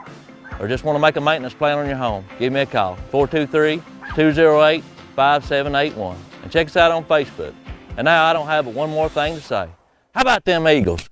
or just want to make a maintenance plan on your home, give me a call, 423-208-5781, and check us out on Facebook. And now I don't have but one more thing to say. How about them Eagles?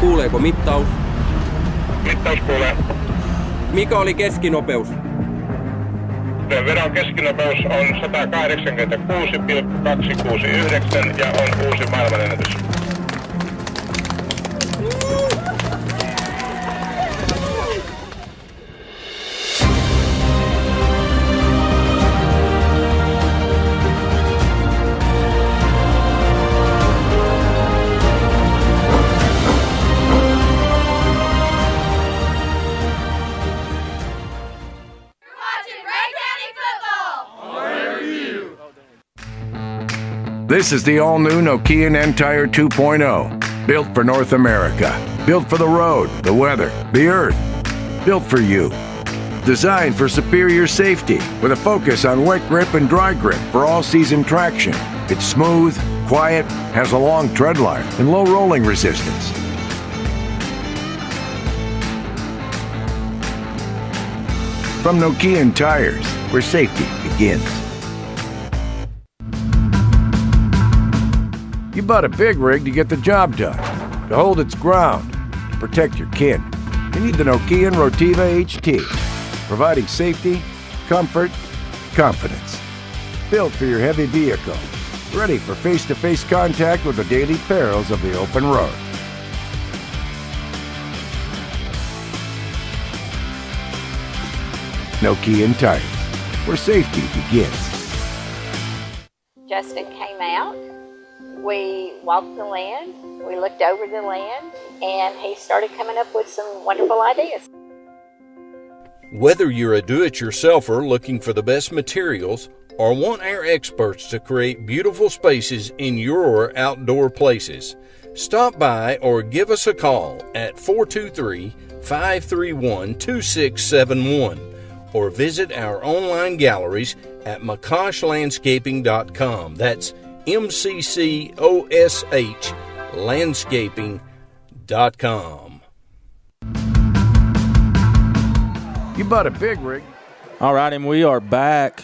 Kuuleeko mittaus? Mittaus kuulee. Mikä oli keskinopeus? Vedon keskinopeus on 186,269 ja on uusi maailmanennätys. This is the all-new Nokia N-Tire 2.0. Built for North America. Built for the road, the weather, the earth. Built for you. Designed for superior safety with a focus on wet grip and dry grip for all-season traction. It's smooth, quiet, has a long tread life, and low rolling resistance. From Nokia Tires, where safety begins. You bought a big rig to get the job done, to hold its ground, to protect your kin. You need the Nokia Rotiva HT, providing safety, comfort, confidence. Built for your heavy vehicle, ready for face-to-face contact with the daily perils of the open road. Nokia Tires, where safety begins. Justin came out. We walked the land, we looked over the land, and he started coming up with some wonderful ideas. Whether you're a do-it-yourselfer looking for the best materials or want our experts to create beautiful spaces in your outdoor places, stop by or give us a call at 423-531-2671 or visit our online galleries at mccoshlandscaping.com. That's MCCOSH landscaping.com. You bought a big rig. All right, and we are back.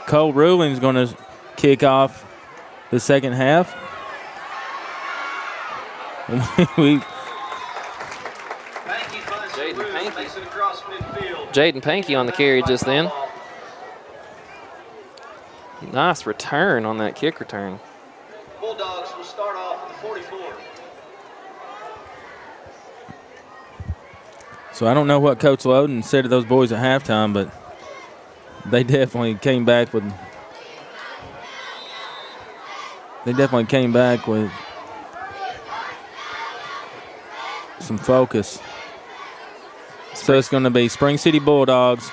Cole Ruling's going to kick off the second half. Jaden Pankey on the carry just then. Nice return on that kick return. Bulldogs will start off with the 44. So I don't know what Coach Loden said to those boys at halftime, but they definitely came back with some focus. So it's going to be Spring City Bulldogs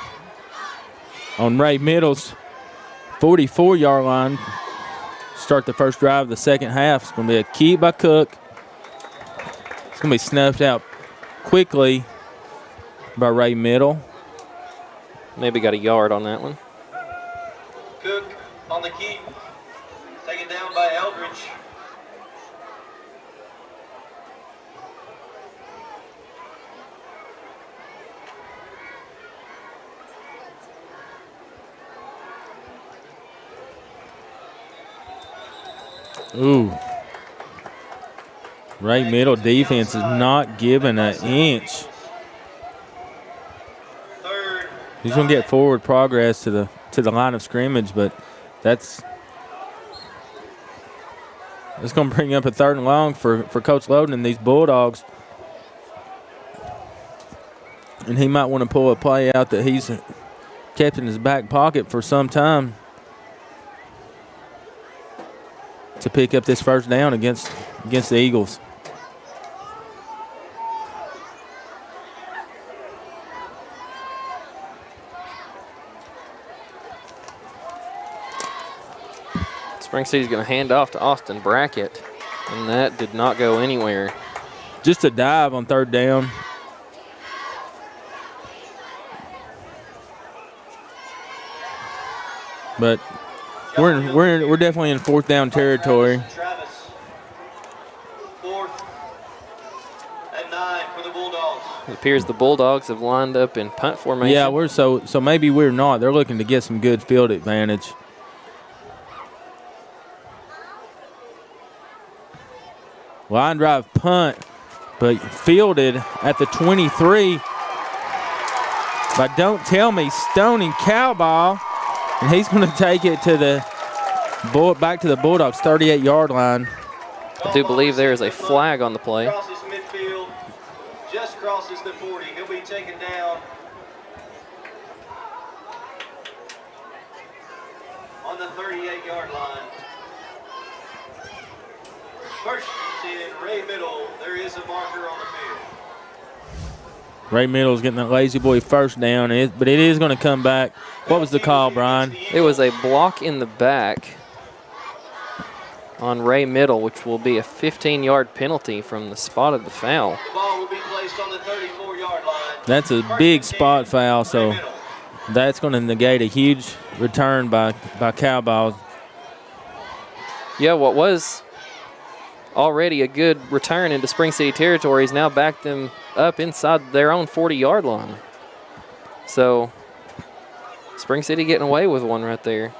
on Ray Middle's 44-yard line. Start the first drive of the second half. It's going to be a keep by Cook. It's going to be snuffed out quickly by Ray Middle. Maybe got a yard on that one. Cook on the keep. Taken down by Eldridge. Ooh. Ray Middle defense is not giving an inch. He's going to get forward progress to the line of scrimmage, but that's going to bring up a 3rd and long for Coach Loden and these Bulldogs. And he might want to pull a play out that he's kept in his back pocket for some time to pick up this first down against the Eagles. Spring City's going to hand off to Austin Brackett, and that did not go anywhere. Just a dive on 3rd down. But we're definitely in 4th down territory. It appears the Bulldogs have lined up in punt formation. Yeah, so maybe we're not. They're looking to get some good field advantage. Line drive punt, but fielded at the 23 by Don't Tell Me Stoney Cowball, and he's going to take it to back to the Bulldogs 38-yard line. I do believe there is a flag on the play. Crosses midfield, just crosses the 40. He'll be taken down on the 38-yard line. First and 10, Ray Middle. There is a marker on the field. Ray Middle's getting that lazy boy first down, but it is going to come back. What was the call, Brian? It was a block in the back on Ray Middle, which will be a 15-yard penalty from the spot of the foul. The ball will be placed on the 34-yard line. That's a big spot foul, so that's going to negate a huge return by Cowboys. Yeah, what was already a good return into Spring City territory has now backed them up inside their own 40-yard line. So Spring City getting away with one right there.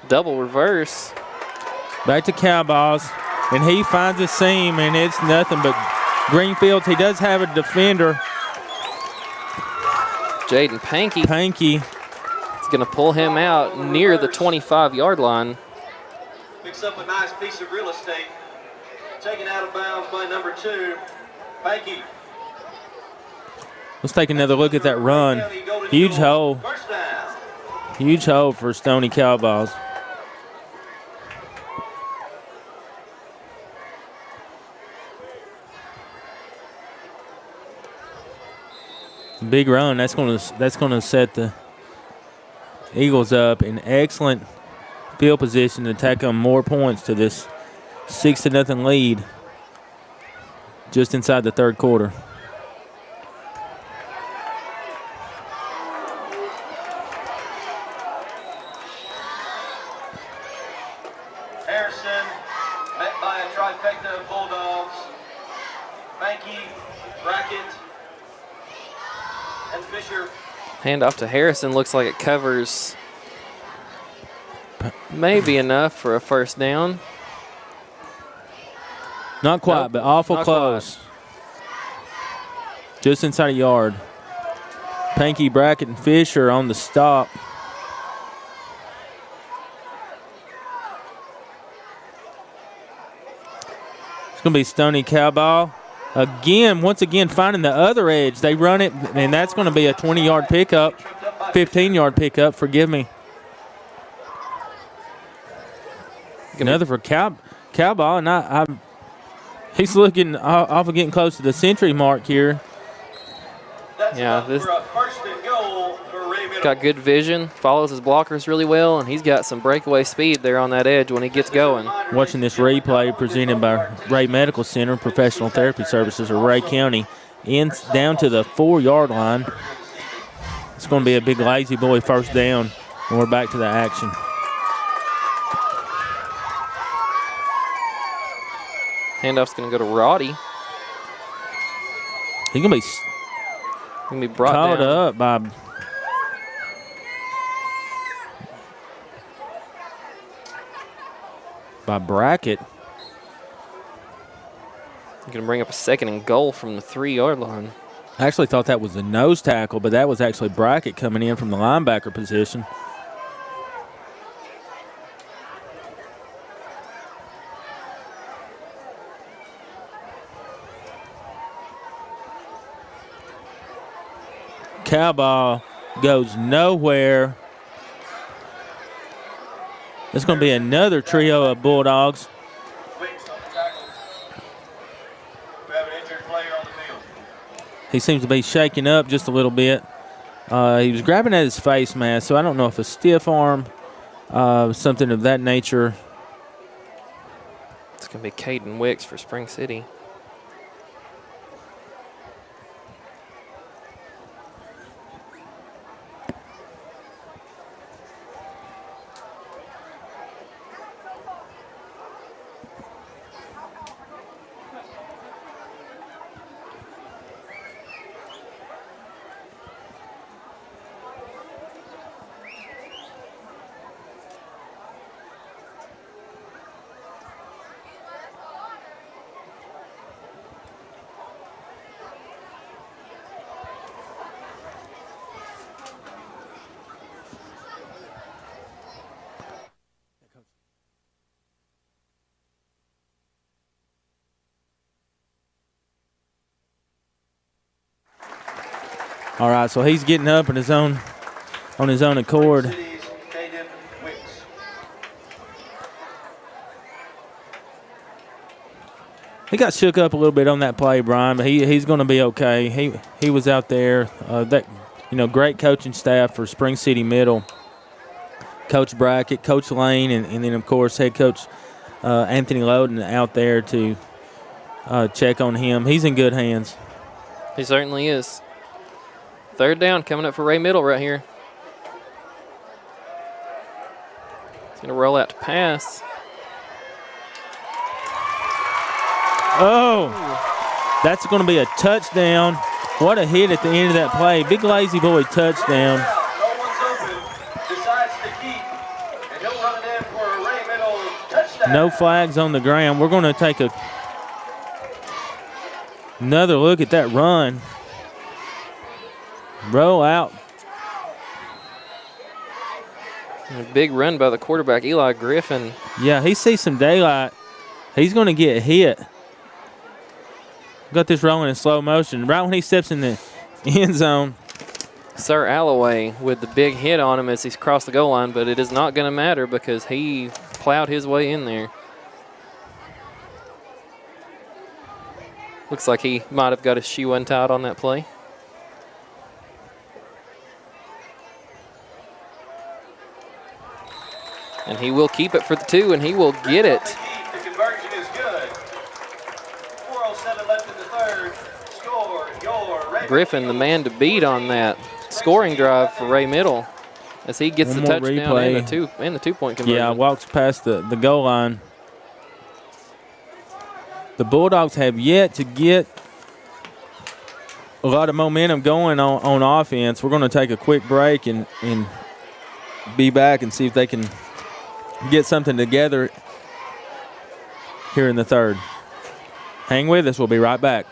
Double reverse. Back to Cowboys, and he finds a seam, and it's nothing but Greenfields. He does have a defender. Jaden Pankey. Pankey. It's going to pull him out near the 25-yard line. Picks up a nice piece of real estate. Taken out of bounds by number 2, Pankey. Let's take another look at that run. Huge hole. Huge hole for Stony Cowboys. Big run. That's going to set the Eagles up in excellent field position to tack on more points to this 6-0 lead just inside the third quarter. Harrison met by a trifecta of Bulldogs. Pankey, Brackett, and Fisher. Hand off to Harrison. Looks like it covers maybe enough for a first down. Not quite, but awful close. Just inside a yard. Pankey, Brackett, and Fisher on the stop. It's going to be Stony Cowbell. Once again, finding the other edge. They run it, and that's going to be a 20-yard pickup, 15-yard pickup, forgive me. Another for Cowbell, and he's looking off of getting close to the century mark here. Yeah, this got good vision, follows his blockers really well, and he's got some breakaway speed there on that edge when he gets going. Watching this replay presented by Ray Medical Center, Professional Therapy Services of Rhea County, down to the 4-yard line. It's going to be a big lazy boy first down, and we're back to the action. Handoff's going to go to Roddy. He's going to be brought caught down. up by Brackett. Going to bring up a 2nd and goal from the 3-yard line. I actually thought that was a nose tackle, but that was actually Brackett coming in from the linebacker position. Cowbell goes nowhere. It's going to be another trio of Bulldogs. He seems to be shaking up just a little bit. He was grabbing at his face mask, so I don't know if a stiff arm, something of that nature. It's going to be Caden Wicks for Spring City. All right, so he's getting up on his own accord. He got shook up a little bit on that play, Brian, but he's going to be okay. He was out there. Great coaching staff for Spring City Middle. Coach Brackett, Coach Lane, and then, of course, head coach Anthony Loden out there to check on him. He's in good hands. He certainly is. Third down coming up for Ray Middle right here. He's going to roll out to pass. Oh, that's going to be a touchdown. What a hit at the end of that play. Big Lazy Boy touchdown. No flags on the ground. We're going to take another look at that run. Roll out. A big run by the quarterback, Eli Griffin. Yeah, he sees some daylight. He's going to get hit. Got this rolling in slow motion. Right when he steps in the end zone. Sir Alloway with the big hit on him as he's crossed the goal line, but it is not going to matter because he plowed his way in there. Looks like he might have got his shoe untied on that play. And he will keep it for the 2, and he will get it. The conversion is good. 4:07 left in the third. Score your Ray Griffin, the man to beat on that scoring drive for Ray Middle, as he gets the touchdown and the 2-point conversion. Yeah, walks past the goal line. The Bulldogs have yet to get a lot of momentum going on offense. We're going to take a quick break and be back and see if they can get something together here in the third. Hang with us. We'll be right back.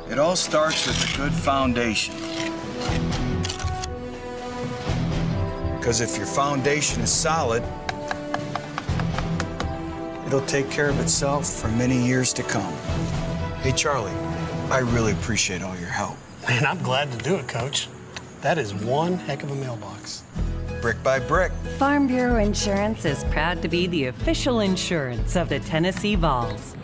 It all starts with a good foundation. Because if your foundation is solid, it'll take care of itself for many years to come. Hey, Charlie, I really appreciate all your help. Man, I'm glad to do it, Coach. That is one heck of a mailbox. Brick by brick. Farm Bureau Insurance is proud to be the official insurance of the Tennessee Vols.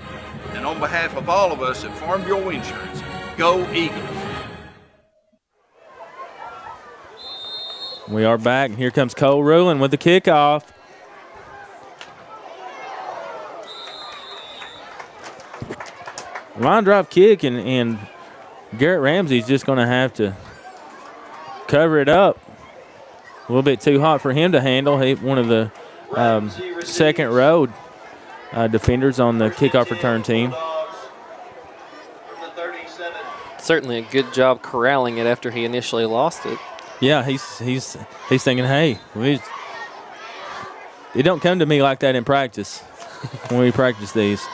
And on behalf of all of us at Farm Bureau Insurance, go Eagles. We are back, and here comes Cole Rulin with the kickoff. Line drive kick, and Garrett Ramsey's just going to have to cover it up. A little bit too hot for him to handle. He, one of the second row defenders on the kickoff return team. Certainly a good job corralling it after he initially lost it. Yeah, he's thinking, hey, it don't come to me like that in practice when we practice these.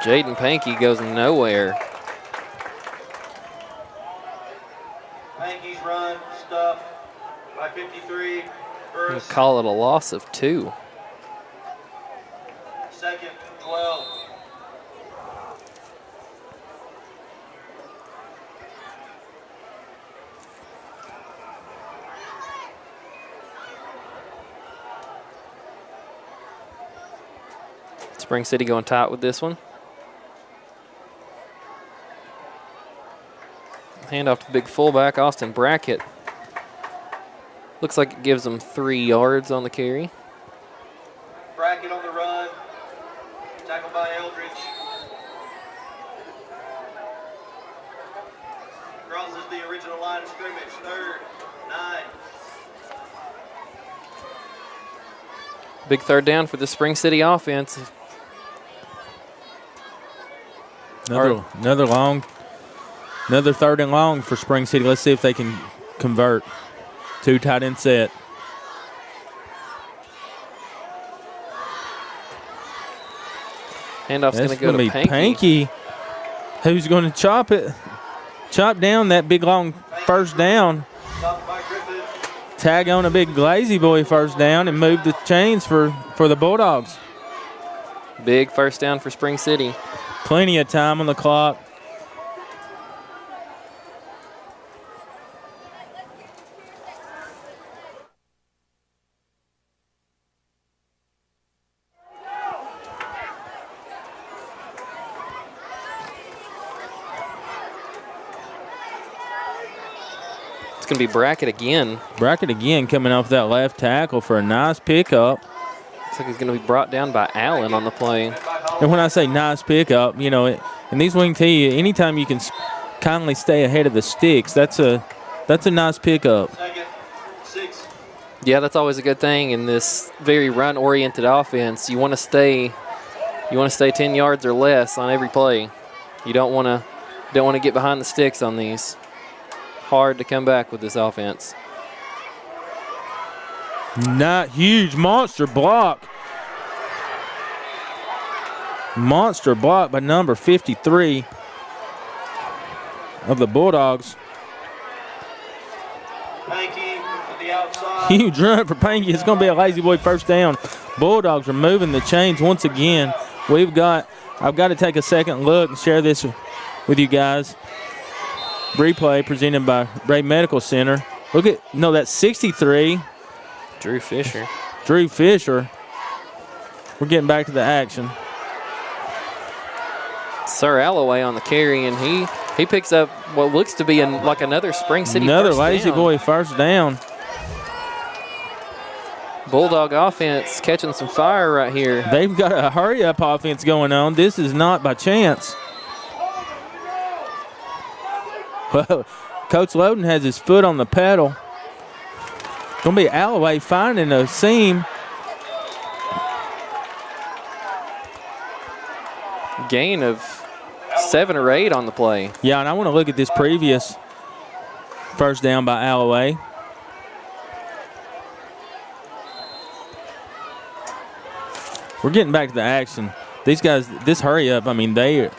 Jaden Pankey goes nowhere. Pankey's run, stuff by 53. We'll call it a loss of 2. Second, 12. Spring City going tight with this one. Hand off to the big fullback, Austin Brackett. Looks like it gives him 3 yards on the carry. Brackett on the run. Tackled by Eldridge. Crosses the original line of scrimmage. Third, 9. Big third down for the Spring City offense. Another third and long for Spring City. Let's see if they can convert. 2 tight end set. Handoff's going to go to Pankey, who's going to chop down that big long first down. tag on a big Lazy Boy first down and move the chains for the Bulldogs. Big first down for Spring City. Plenty of time on the clock. It's going to be Brackett again. Brackett again coming off that left tackle for a nice pickup. Looks like he's going to be brought down by Allen on the play. And when I say nice pickup, you know, and these wing tee, anytime you can kindly stay ahead of the sticks, that's a nice pickup. Yeah, that's always a good thing in this very run-oriented offense. You want to stay 10 yards or less on every play. You don't want to get behind the sticks on these. Hard to come back with this offense. Not huge monster block. Monster block by number 53 of the Bulldogs. Huge run for Panky. It's going to be a Lazy Boy first down. Bulldogs are moving the chains once again. I've got to take a second look and share this with you guys. Replay presented by Ray Medical Center. That's 63. Drew Fisher. We're getting back to the action. Sir Alloway on the carry, and he picks up what looks to be like another Spring City Another first Lazy down. Boy first down. Bulldog offense catching some fire right here. They've got a hurry-up offense going on. This is not by chance. Well, Coach Loden has his foot on the pedal. Going to be Alloway finding a seam. Gain of 7 or 8 on the play. Yeah, and I want to look at this previous first down by Alloway. We're getting back to the action. These guys, this hurry up, I mean, that's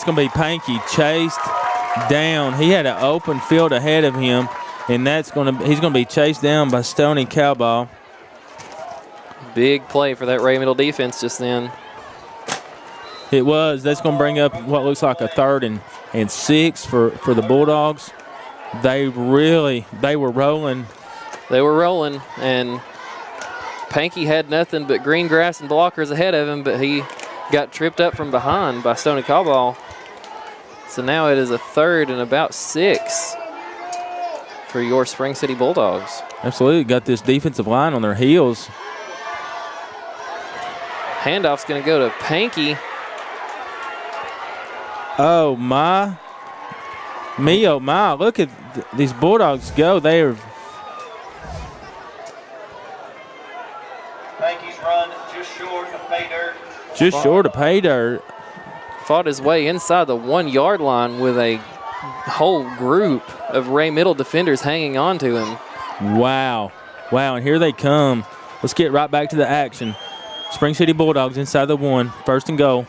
going to be Panky chased down. He had an open field ahead of him, and he's going to be chased down by Stoney Cowball. Big play for that Ray Middle defense just then. It was. That's going to bring up what looks like a 3rd and 6 for the Bulldogs. They were rolling. They were rolling, and Panky had nothing but green grass and blockers ahead of him, but he got tripped up from behind by Stoney Cowball. So now it is a 3rd and about 6 for your Spring City Bulldogs. Absolutely. Got this defensive line on their heels. Handoff's going to go to Panky. Oh, my. Me, oh, my. Look at these Bulldogs go. They are. Panky's run just short of pay dirt. Just short of pay dirt. Fought his way inside the 1-yard line with a whole group of Ray Middle defenders hanging on to him. Wow. And here they come. Let's get right back to the action. Spring City Bulldogs inside the 1, 1st and goal.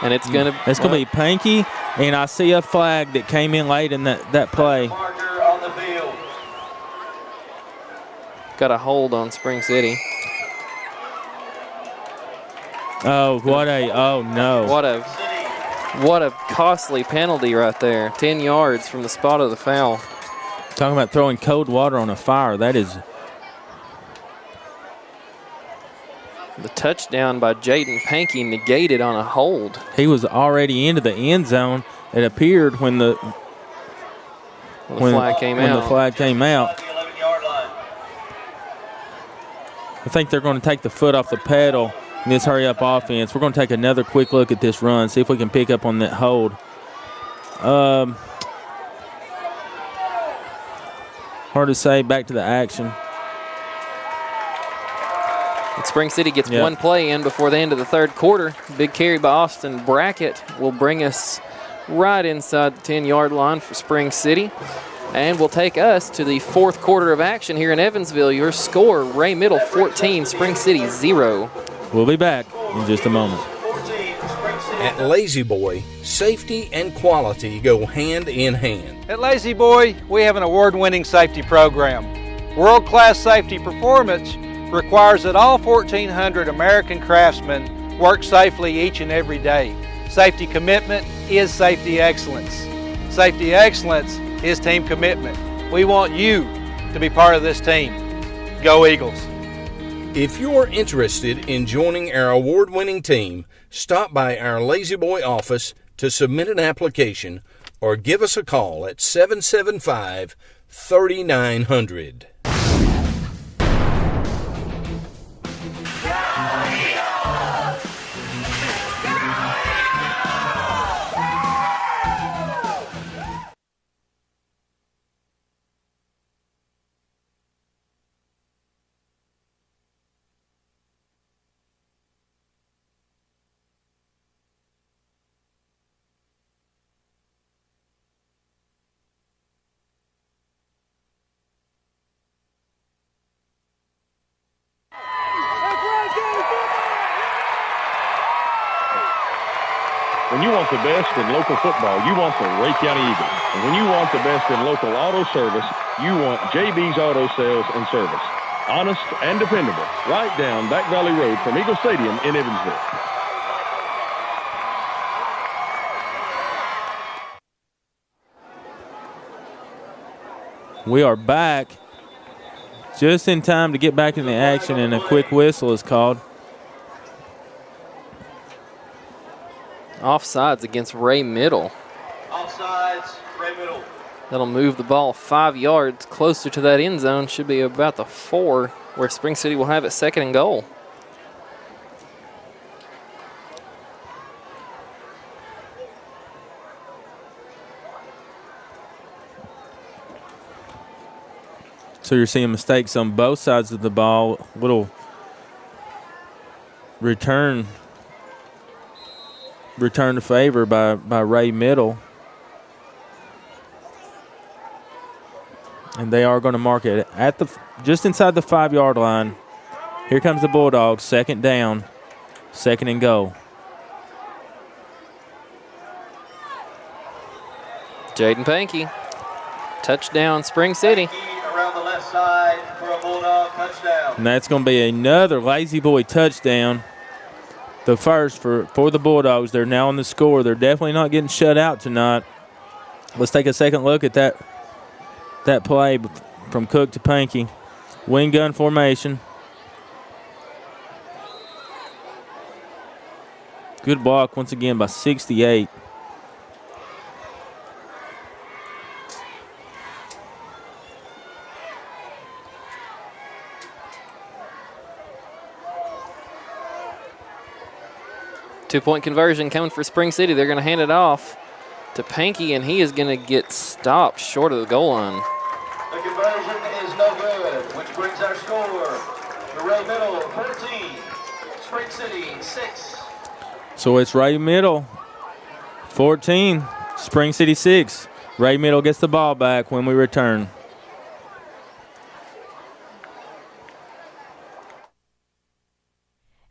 And it's going to be Panky, and I see a flag that came in late in that play. Marker on the field. Got a hold on Spring City. Oh, no. What a costly penalty right there. 10 yards from the spot of the foul. Talking about throwing cold water on a fire. That is. The touchdown by Jaden Panky negated on a hold. He was already into the end zone, it appeared, when the flag came out. I think they're going to take the foot off the pedal in this hurry-up offense. We're going to take another quick look at this run, see if we can pick up on that hold. Hard to say. Back to the action. And Spring City gets one play in before the end of the 3rd quarter. Big carry by Austin Brackett will bring us right inside the 10-yard line for Spring City. And will take us to the 4th quarter of action here in Evansville. Your score, Ray Middle 14, Spring City 0. We'll be back in just a moment. 14, Spring City At Lazy Boy, safety and quality go hand in hand. At Lazy Boy, we have an award-winning safety program. World-class safety performance requires that all 1,400 American craftsmen work safely each and every day. Safety commitment is safety excellence. Safety excellence is team commitment. We want you to be part of this team. Go Eagles! If you're interested in joining our award-winning team, stop by our Lazy Boy office to submit an application or give us a call at 775-3900. When you want the best in local football, you want the Rhea County Eagles. And when you want the best in local auto service, you want JB's Auto Sales and Service. Honest and dependable, right down Back Valley Road from Eagle Stadium in Evansville. We are back just in time to get back in the action, and a quick whistle is called. Offsides against Ray Middle. Offsides, Ray Middle. That'll move the ball 5 yards closer to that end zone. Should be about the 4, where Spring City will have it 2nd and goal. So you're seeing mistakes on both sides of the ball. Little return to favor by Ray Middle. And they are going to mark it at just inside the 5-yard line. Here comes the Bulldogs, 2nd down, 2nd and goal. Jaden Pankey, touchdown Spring City. Around the left side for a Bulldog touchdown. And that's going to be another Lazy Boy touchdown. The first for the Bulldogs. They're now on the score. They're definitely not getting shut out tonight. Let's take a second look at that play from Cook to Pankey. Wing gun formation. Good block once again by 68. Two-point conversion coming for Spring City. They're going to hand it off to Pankey, and he is going to get stopped short of the goal line. The conversion is no good, which brings our score to Ray Middle 14, Spring City 6. So it's Ray Middle 14, Spring City 6. Ray Middle gets the ball back when we return.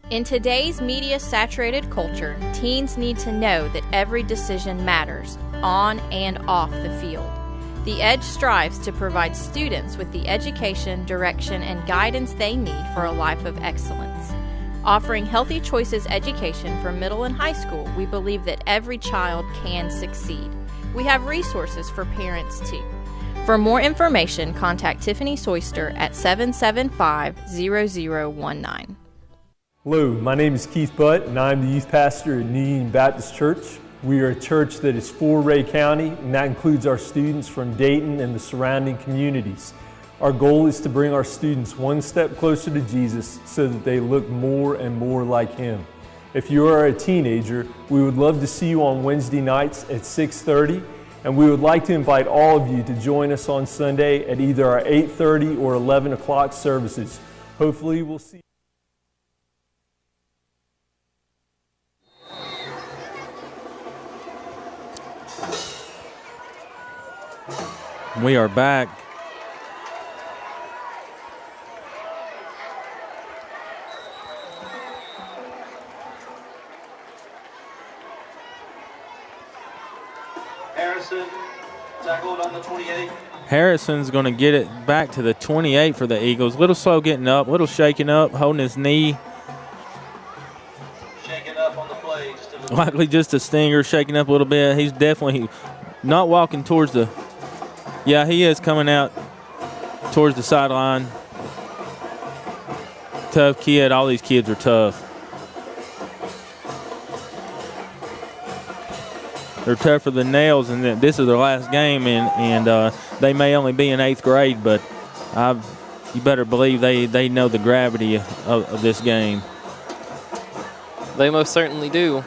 In today's media-saturated culture, teens need to know that every decision matters, on and off the field. The Edge strives to provide students with the education, direction, and guidance they need for a life of excellence. Offering Healthy Choices education for middle and high school, we believe that every child can succeed. We have resources for parents, too. For more information, contact Tiffany Soyster at 775-0019. Hello, my name is Keith Butt, and I'm the youth pastor at New Union Baptist Church. We are a church that is for Rhea County, and that includes our students from Dayton and the surrounding communities. Our goal is to bring our students one step closer to Jesus so that they look more and more like Him. If you are a teenager, we would love to see you on Wednesday nights at 6:30, and we would like to invite all of you to join us on Sunday at either our 8:30 or 11 o'clock services. Hopefully we'll see you. We are back. Harrison tackled on the 28. Harrison's going to get it back to the 28 for the Eagles. Little slow getting up, little shaking up, holding his knee. Shaking up on the play just a little. Likely just a stinger, shaking up a little bit. He's definitely not walking towards the. Yeah, he is coming out towards the sideline. Tough kid. All these kids are tough. They're tougher than nails, and this is their last game, and they may only be in 8th grade, but you better believe they know the gravity of this game. They most certainly do.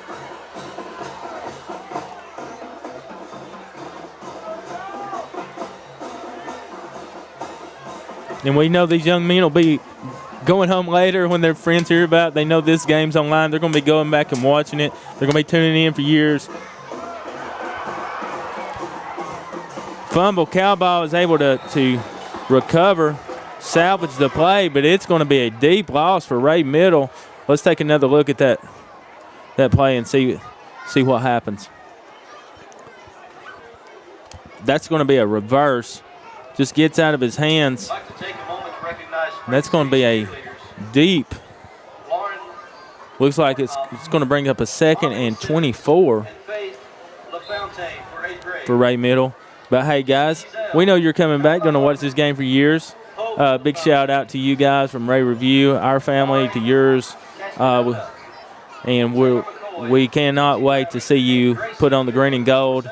And we know these young men will be going home later when their friends hear about it. They know this game's online. They're going to be going back and watching it. They're going to be tuning in for years. Fumble. Cowball is able to recover, salvage the play, but it's going to be a deep loss for Ray Middle. Let's take another look at that play and see what happens. That's going to be a reverse. Just gets out of his hands. And that's going to be a deep. Looks like it's going to bring up a 2nd and 24 for Ray Middle. But, hey, guys, we know you're coming back, going to watch this game for years. Big shout-out to you guys from Ray Review, our family, to yours. And we cannot wait to see you put on the green and gold.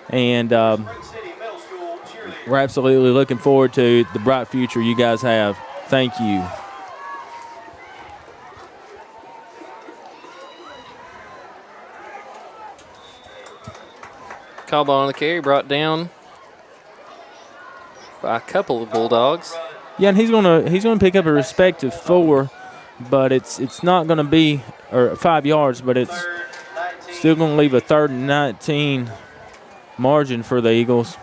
And we're absolutely looking forward to the bright future you guys have. Thank you. Call on the carry, brought down by a couple of Bulldogs. Yeah, and he's gonna pick up a respective 4, but it's not gonna be 5 yards, but it's still gonna leave a 3rd and 19 margin for the Eagles.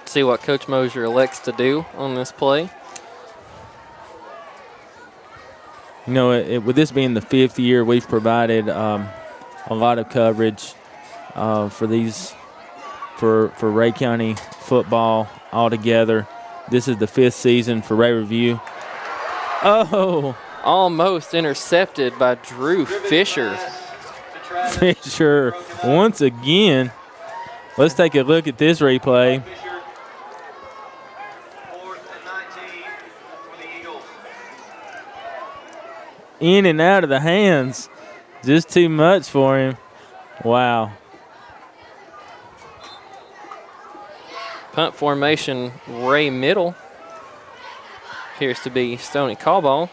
See what Coach Mosier elects to do on this play. You know, with this being the 5th year, we've provided a lot of coverage for Ray County football altogether. This is the 5th season for Ray Review. Oh! Almost intercepted by Drew Fisher. Fisher once again. Let's take a look at this replay. In and out of the hands. Just too much for him. Wow. Punt formation, Ray Middle. Appears to be Stoney Callball.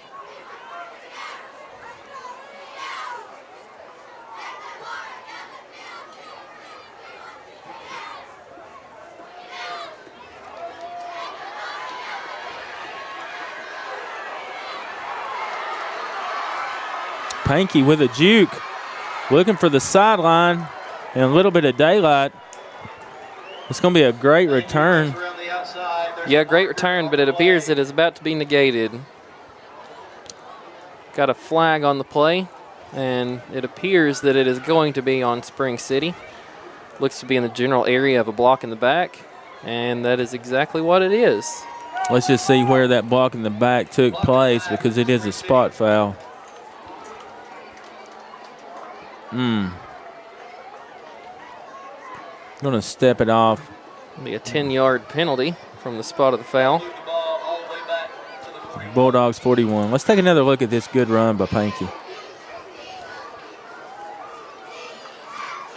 Pankey with a juke, looking for the sideline and a little bit of daylight. It's going to be a great return. Yeah, great return, but it appears it is about to be negated. Got a flag on the play, and it appears that it is going to be on Spring City. Looks to be in the general area of a block in the back, and that is exactly what it is. Let's just see where that block in the back took place, because it is a spot foul. Going to step it off. Be a 10-yard penalty from the spot of the foul. Bulldogs 41. Let's take another look at this good run by Pankey.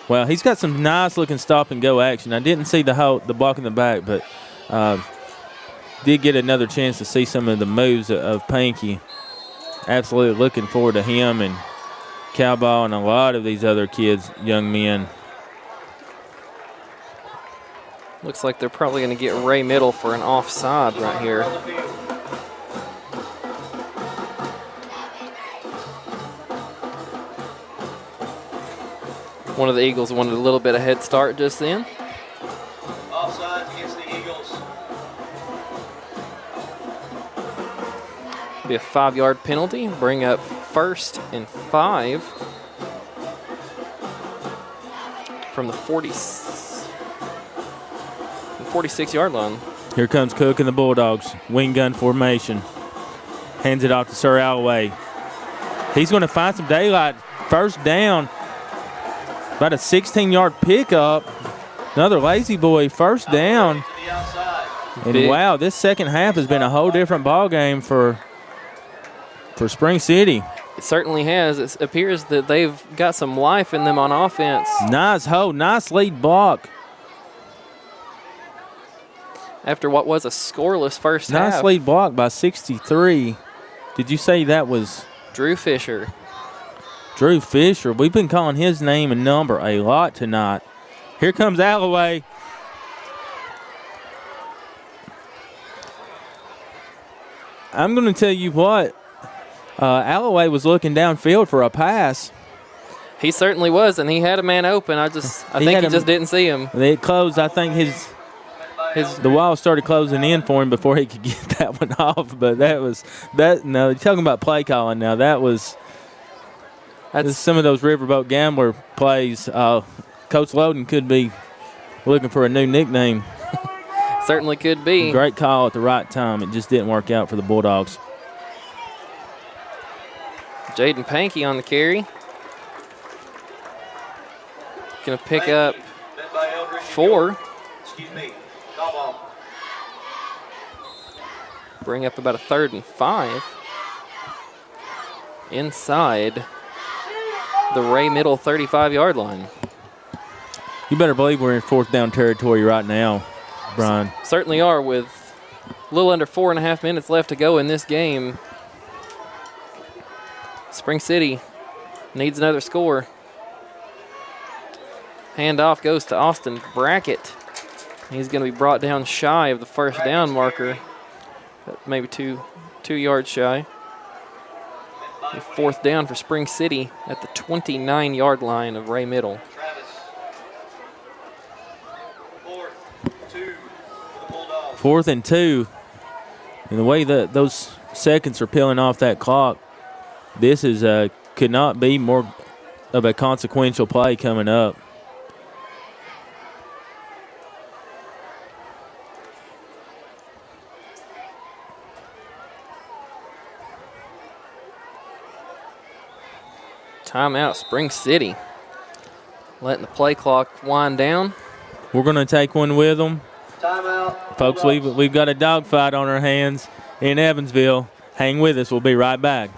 Well, he's got some nice-looking stop-and-go action. I didn't see the block in the back, but did get another chance to see some of the moves of Pankey. Absolutely looking forward to him and Cowball and a lot of these other kids, young men. Looks like they're probably going to get Ray Middle for an offside right here. One of the Eagles wanted a little bit of head start just then. Offside against the Eagles. Be a 5-yard penalty. Bring up 1st and 5. from the 46-yard line. Here comes Cook and the Bulldogs. Wing gun formation. Hands it off to Sir Alloway. He's going to find some daylight. First down. About a 16-yard pickup. Another Lazy Boy first down. And wow, this second half has been a whole different ball game for Spring City. It certainly has. It appears that they've got some life in them on offense. Nice hold, nice lead block. After what was a scoreless first half. Nice lead block by 63. Did you say that was? Drew Fisher. Drew Fisher. We've been calling his name and number a lot tonight. Here comes Alloway. I'm going to tell you what. Alloway was looking downfield for a pass. He certainly was, and he had a man open. I think he just didn't see him. It closed. I think the wall started closing in for him before he could get that one off. But no, you're talking about play calling now. That's some of those Riverboat Gambler plays. Coach Loden could be looking for a new nickname. Certainly could be. Great call at the right time. It just didn't work out for the Bulldogs. Jaden Pankey on the carry. Going to pick up 4. Bring up about a 3rd and 5. Inside the Ray Middle 35-yard line. You better believe we're in 4th down territory right now, Brian. Certainly are, with a little under 4.5 minutes left to go in this game. Spring City needs another score. Handoff goes to Austin Brackett. He's going to be brought down shy of the first down marker, maybe two yards shy. 4th down for Spring City at the 29-yard line of Ray Middle. 4th and 2. And the way that those seconds are peeling off that clock, this could not be more of a consequential play coming up. Timeout, Spring City. Letting the play clock wind down. We're going to take one with them. Timeout. Folks, we've got a dogfight on our hands in Evansville. Hang with us. We'll be right back.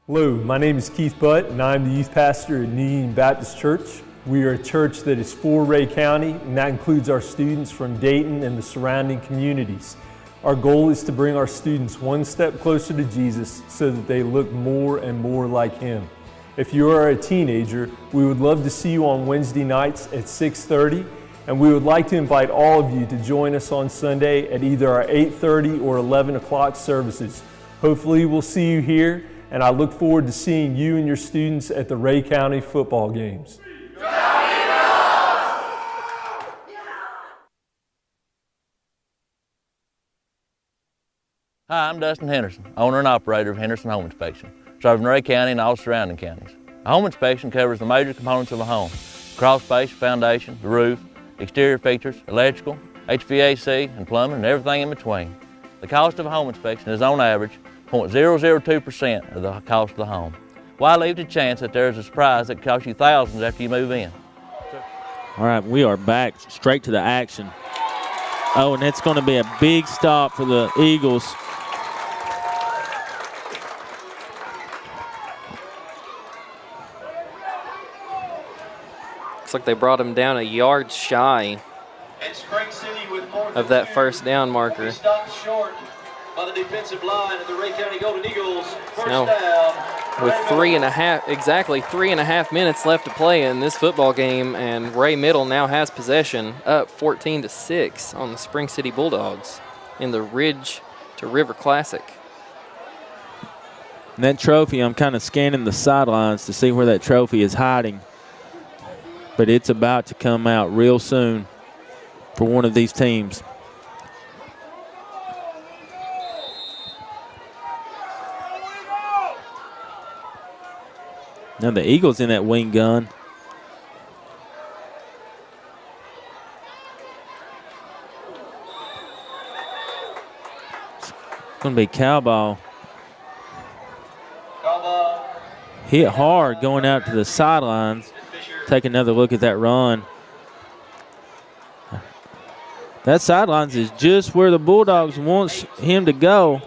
Hello, my name is Keith Butt, and I'm the youth pastor at New Union Baptist Church. We are a church that is for Rhea County, and that includes our students from Dayton and the surrounding communities. Our goal is to bring our students one step closer to Jesus so that they look more and more like Him. If you are a teenager, we would love to see you on Wednesday nights at 6:30, and we would like to invite all of you to join us on Sunday at either our 8:30 or 11 o'clock services. Hopefully we'll see you here, and I look forward to seeing you and your students at the Rhea County football games. Hi, I'm Dustin Henderson, owner and operator of Henderson Home Inspection, serving Rhea County and all surrounding counties. A home inspection covers the major components of a home: crawl space, foundation, the roof, exterior features, electrical, HVAC, and plumbing, and everything in between. The cost of a home inspection is on average 0.002% of the cost of the home. Why leave to chance that there's a surprise that costs you thousands after you move in? All right, we are back straight to the action. Oh, and it's going to be a big stop for the Eagles. Looks like they brought him down a yard shy of that first down marker. Stopped short by the defensive line of the Rhea County Golden Eagles. First down. With 3.5 minutes left to play in this football game, and Ray Middle now has possession, up 14-6 on the Spring City Bulldogs in the Ridge to River Classic. And that trophy, I'm kind of scanning the sidelines to see where that trophy is hiding. But it's about to come out real soon for one of these teams. Now the Eagles in that wing gun. It's going to be Cowball. Hit hard going out to the sidelines. Take another look at that run. That sidelines is just where the Bulldogs wants him to go.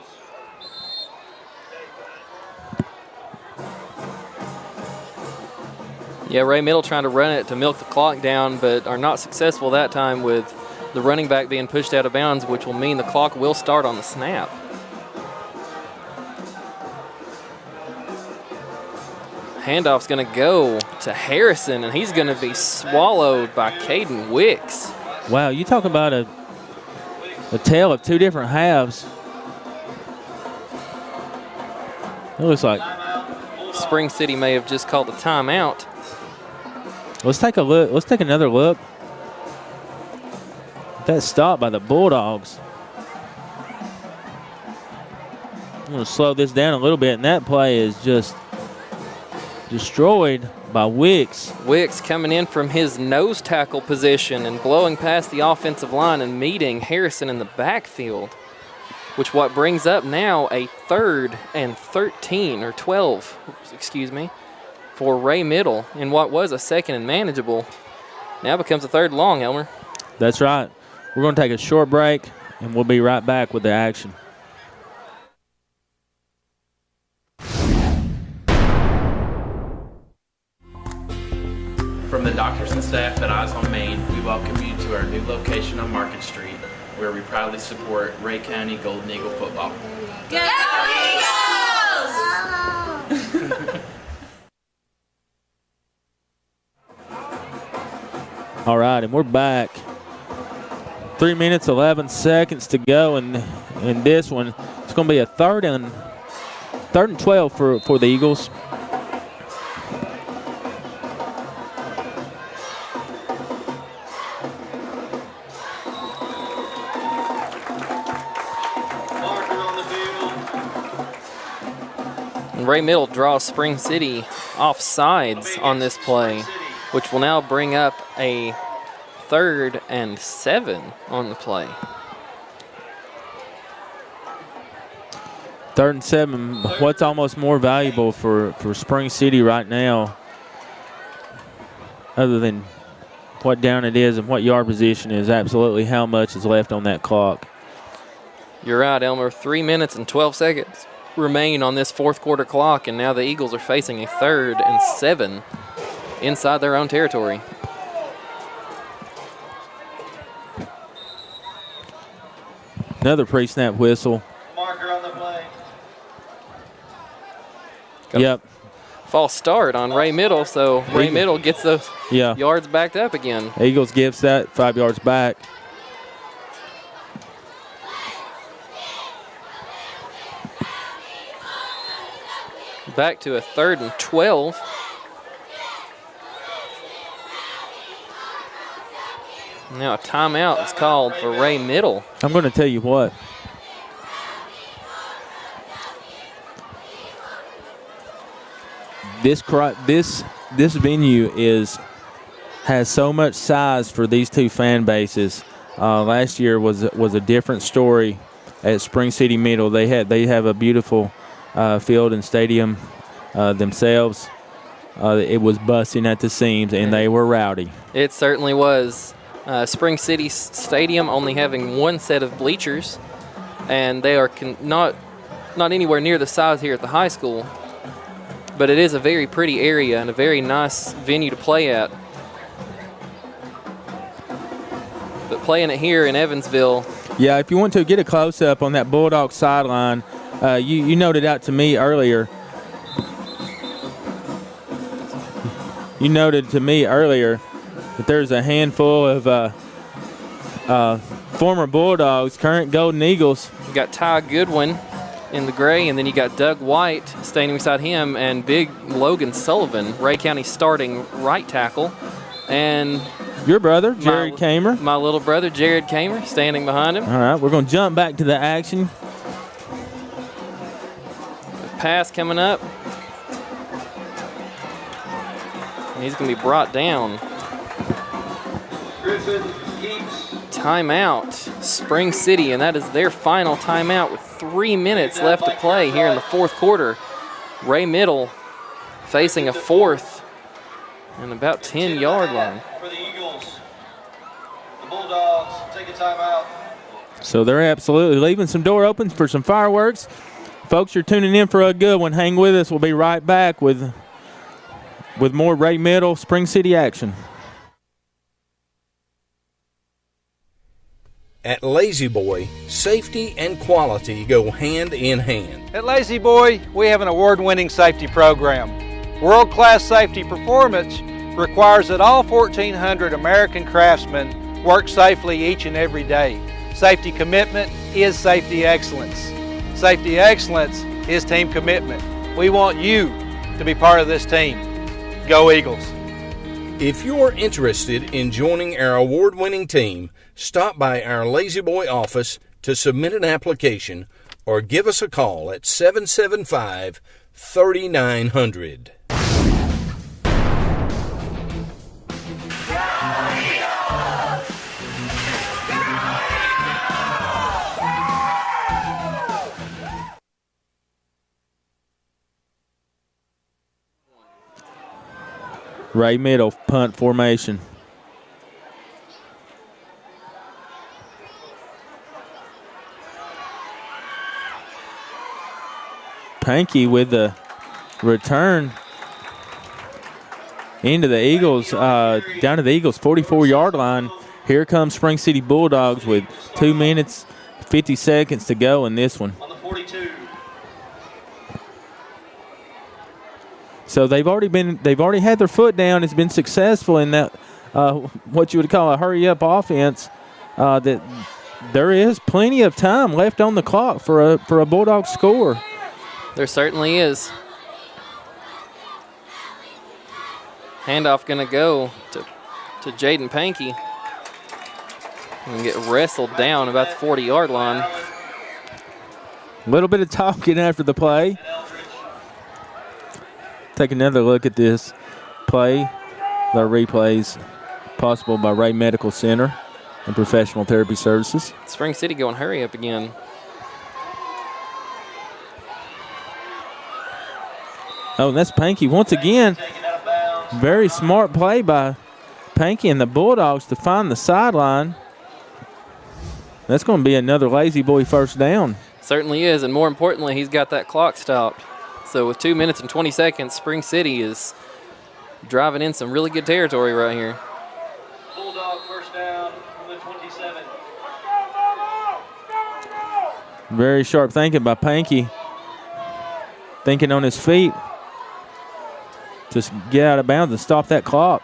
Yeah, Ray Middle trying to run it to milk the clock down, but are not successful that time with the running back being pushed out of bounds, which will mean the clock will start on the snap. Handoff's going to go to Harrison, and he's going to be swallowed by Caden Wicks. Wow, you talk about a tale of two different halves. It looks like Spring City may have just called a timeout. Let's take a look. Let's take another look. That stop by the Bulldogs. I'm going to slow this down a little bit, and that play is just destroyed by Wicks. Wicks coming in from his nose tackle position and blowing past the offensive line and meeting Harrison in the backfield, which what brings up now a 3rd and 13 or 12, excuse me, for Ray Middle in what was a 2nd and manageable. Now becomes a 3rd and long, Elmer. That's right. We're going to take a short break, and we'll be right back with the action. From the doctors and staff at Eyes on Main, we welcome you to our new location on Market Street, where we proudly support Rhea County Golden Eagle football. Go Eagles! All right, and we're back. 3 minutes, 11 seconds to go in this one. It's going to be a 3rd and 12 for the Eagles. Ray Middle draws Spring City off sides on this play, which will now bring up a 3rd and 7 on the play. 3rd and 7. What's almost more valuable for Spring City right now, other than what down it is and what yard position is, absolutely how much is left on that clock. You're right, Elmer. 3 minutes and 12 seconds remain on this 4th quarter clock, and now the Eagles are facing a 3rd and 7 inside their own territory. Another pre-snap whistle. Marker on the play. Yep. False start on Ray Middle, so Ray Middle gets those Yeah. yards backed up again. Eagles gives that 5 yards back. Back to a 3rd and 12. Now a timeout is called for Ray Middle. I'm going to tell you what. This venue has so much size for these two fan bases. Last year was a different story at Spring City Middle. They have a beautiful field and stadium themselves. It was busting at the seams, and they were rowdy. It certainly was. Spring City Stadium only having one set of bleachers, and they are not anywhere near the size here at the high school. But it is a very pretty area and a very nice venue to play at. But playing it here in Evansville. Yeah, if you want to get a close-up on that Bulldog sideline, you noted out to me earlier. You noted to me earlier that there's a handful of former Bulldogs, current Golden Eagles. You got Ty Goodwin in the gray, and then you got Doug White standing beside him, and big Logan Sullivan, Rhea County starting right tackle, and your brother, Jared Kamer. My little brother, Jared Kamer, standing behind him. All right, we're going to jump back to the action. Pass coming up. He's going to be brought down. Timeout, Spring City, and that is their final timeout with 3 minutes left to play here in the fourth quarter. Ray Middle facing a fourth and about 10-yard line. For the Eagles, the Bulldogs take a timeout. So they're absolutely leaving some door open for some fireworks. Folks, you're tuning in for a good one. Hang with us. We'll be right back with more Ray Middle Spring City action. At Lazy Boy, safety and quality go hand in hand. At Lazy Boy, we have an award-winning safety program. World-class safety performance requires that all 1,400 American craftsmen work safely each and every day. Safety commitment is safety excellence. Safety excellence is team commitment. We want you to be part of this team. Go Eagles. If you're interested in joining our award-winning team, stop by our Lazy Boy office to submit an application or give us a call at 775-3900. Ray Middle punt formation. Pankey with the return into the Eagles, down to the Eagles' 44-yard line. Here comes Spring City Bulldogs with 2 minutes, 50 seconds to go in this one. On the 42. So they've already had their foot down. It's been successful in that what you would call a hurry-up offense. That there is plenty of time left on the clock for a Bulldog score. There certainly is. Handoff going to go to Jaden Pankey. And get wrestled down about the 40-yard line. A little bit of talking after the play. Take another look at this play. The replays possible by Ray Medical Center and Professional Therapy Services. Spring City going hurry up again. Oh, and that's Pankey once again. Very smart play by Pankey and the Bulldogs to find the sideline. That's going to be another Lazy Boy first down. Certainly is, and more importantly, he's got that clock stopped. So with 2 minutes and 20 seconds, Spring City is driving in some really good territory right here. Bulldog first down from the 27. Very sharp thinking by Pankey. Thinking on his feet. Just get out of bounds and stop that clock.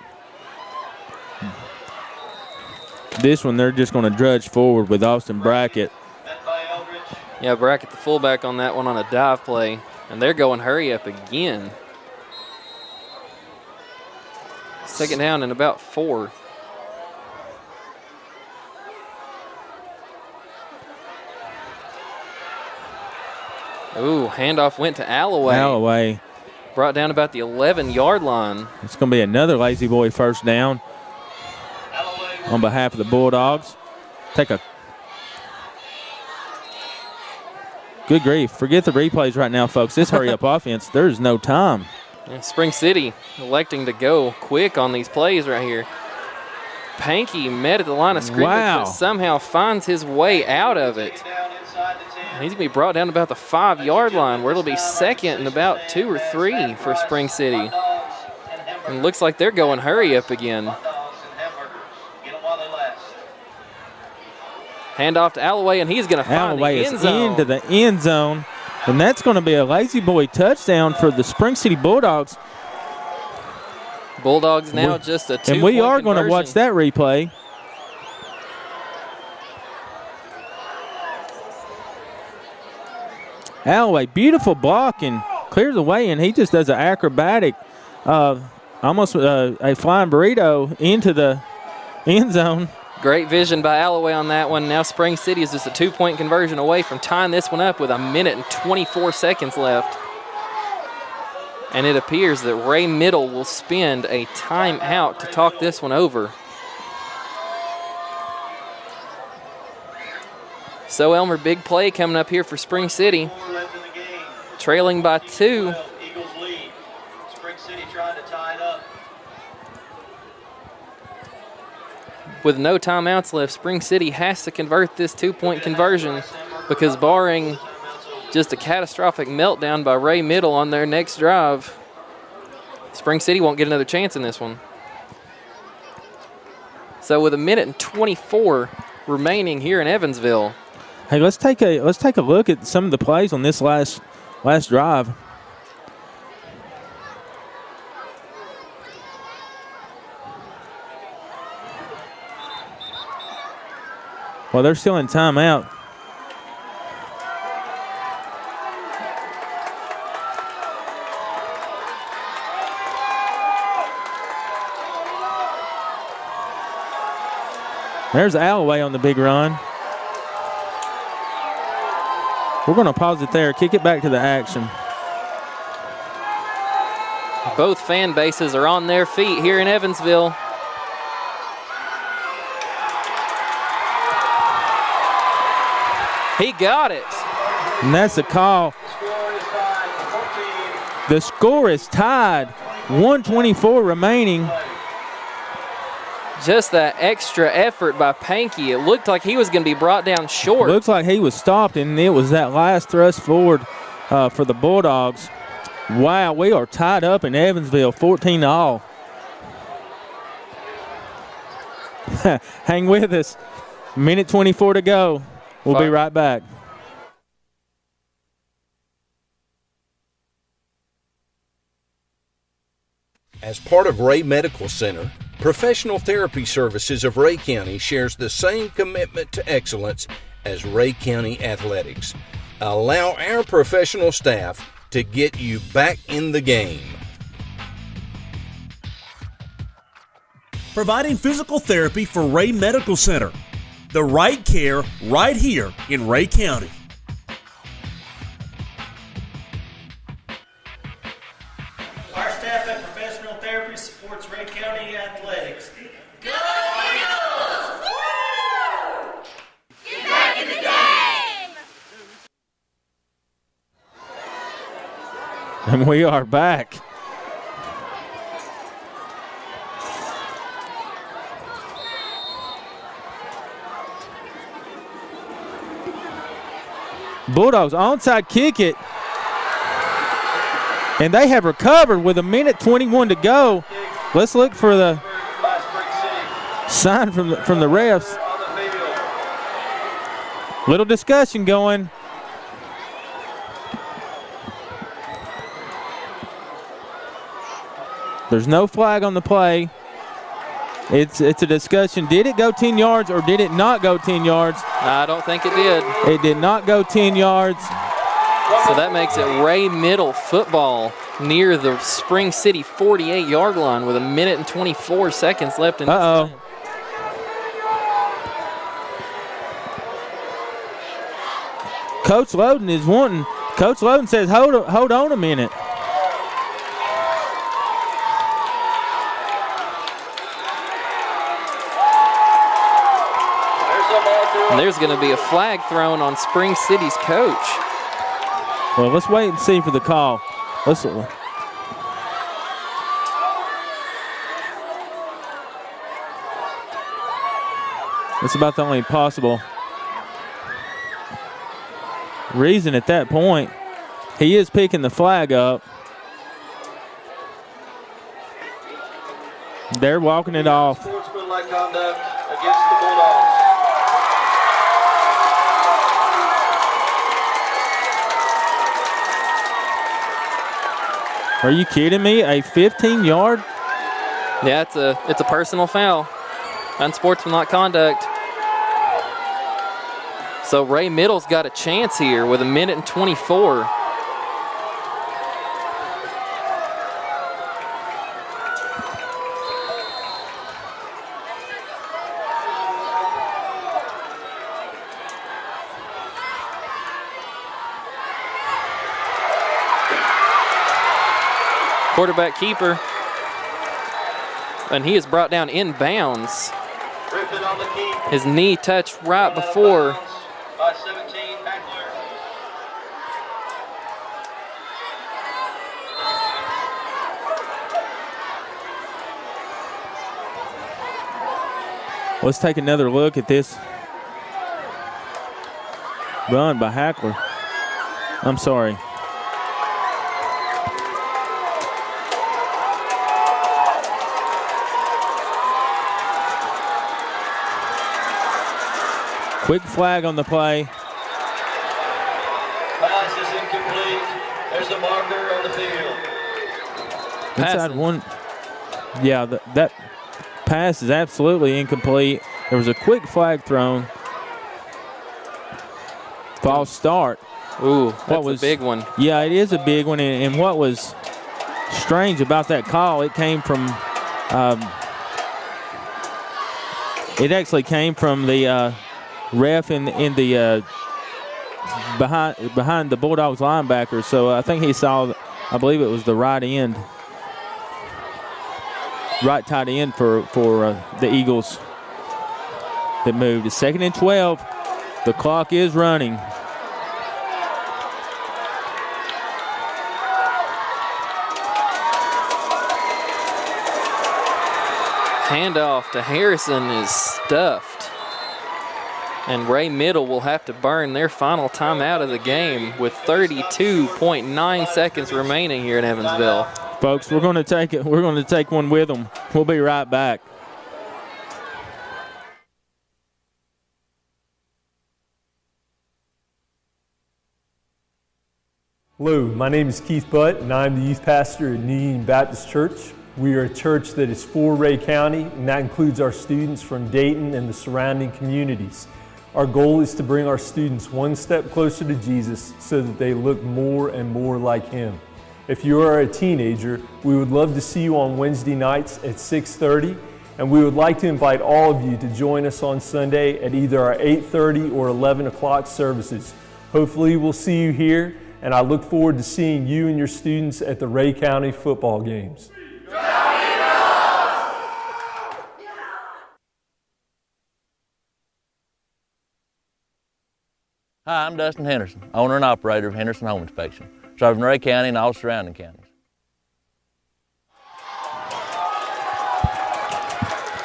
This one, they're just going to drudge forward with Austin Brackett. Yeah, Brackett, the fullback on that one on a dive play. And they're going hurry up again. Second down and about 4. Ooh, handoff went to Alloway. Alloway. Brought down about the 11-yard line. It's going to be another Lazy Boy first down on behalf of the Bulldogs. Take a good grief. Forget the replays right now, folks. This hurry-up offense, there's no time. Yeah, Spring City electing to go quick on these plays right here. Pankey met at the line of scrimmage, but somehow finds his way out of it. And he's going to be brought down to about the 5-yard line, where it'll be second and about 2 or 3 for Spring City. And it looks like they're going hurry-up again. Handoff to Alloway, and he's going to find the end zone. Into the end zone, and that's going to be a Lazy Boy touchdown for the Spring City Bulldogs. Bulldogs now just a 2-point And we are going to conversion. watch that replay. Alloway, beautiful block and clears the way, and he just does an acrobatic, almost a flying burrito into the end zone. Great vision by Alloway on that one. Now Spring City is just a 2-point conversion away from tying this one up with 1 minute and 24 seconds left. And it appears that Ray Middle will spend a timeout to talk this one over. So Elmer, big play coming up here for Spring City. Trailing by 2. Eagles lead. Spring City trying to tie it up. With no timeouts left, Spring City has to convert this 2-point conversion because barring just a catastrophic meltdown by Ray Middle on their next drive, Spring City won't get another chance in this one. So with 1:24 remaining here in Evansville. Hey, let's take a look at some of the plays on this last drive. Well, they're still in timeout. There's Alloway on the big run. We're going to pause it there, kick it back to the action. Both fan bases are on their feet here in Evansville. He got it. And that's a call. The score is tied. 1:24 remaining. Just that extra effort by Pankey. It looked like he was going to be brought down short. Looks like he was stopped, and it was that last thrust forward for the Bulldogs. Wow, we are tied up in Evansville, 14-all. Hang with us. 1:24 to go. We'll be right back. As part of Ray Medical Center, Professional Therapy Services of Rhea County shares the same commitment to excellence as Rhea County Athletics. Allow our professional staff to get you back in the game. Providing physical therapy for Ray Medical Center. The right care right here in Rhea County. Our staff at Professional Therapy supports Rhea County Athletics. Go Eagles! Woo! Get back in the game! And we are back. Bulldogs onside kick it. And they have recovered with 1:21 to go. Let's look for the sign from the refs. Little discussion going. There's no flag on the play. It's a discussion. Did it go 10 yards or did it not go 10 yards? I don't think it did. It did not go 10 yards. So that makes it Ray Middle football near the Spring City 48-yard line with 1:24 left in this game. Coach Loden is wanting. Coach Loden says, hold on a minute. And there's going to be a flag thrown on Spring City's coach. Well, let's wait and see for the call. That's about the only possible reason at that point. He is picking the flag up. They're walking it off. Sportsmanlike conduct against the Bulldogs. Are you kidding me? A 15-yard? Yeah, it's a personal foul. Unsportsmanlike conduct. So Ray Middle's got a chance here with 1:24. Quarterback keeper. And he is brought down in bounds. His knee touched right before. By 17, Hackler. Let's take another look at this run by Hackler. I'm sorry. Quick flag on the play. Pass is incomplete. There's a marker on the field. Inside one. Yeah, that pass is absolutely incomplete. There was a quick flag thrown. False start. Ooh, that's a big one. Yeah, it is a big one. And what was strange about that call, it came from, it actually came from the ref in the behind the Bulldogs linebacker. So I think he saw, I believe it was the right tight end for the Eagles that moved. It's 2nd and 12. The clock is running. Handoff to Harrison is stuffed. And Ray Middle will have to burn their final timeout of the game with 32.9 seconds remaining here in Evansville. Folks, we're going to take it. We're going to take one with them. We'll be right back. Hello, my name is Keith Butt, and I'm the youth pastor at New Union Baptist Church. We are a church that is for Rhea County, and that includes our students from Dayton and the surrounding communities. Our goal is to bring our students one step closer to Jesus so that they look more and more like Him. If you are a teenager, we would love to see you on Wednesday nights at 6:30, and we would like to invite all of you to join us on Sunday at either our 8:30 or 11 o'clock services. Hopefully we'll see you here, and I look forward to seeing you and your students at the Rhea County football games. Hi, I'm Dustin Henderson, owner and operator of Henderson Home Inspection, serving Rhea County and all surrounding counties.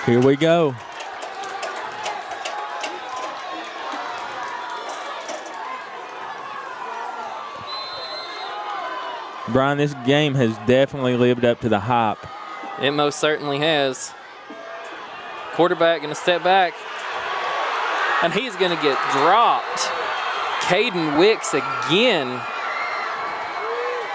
Here we go. Brian, this game has definitely lived up to the hype. It most certainly has. Quarterback going to step back, and he's going to get dropped. Caden Wicks again.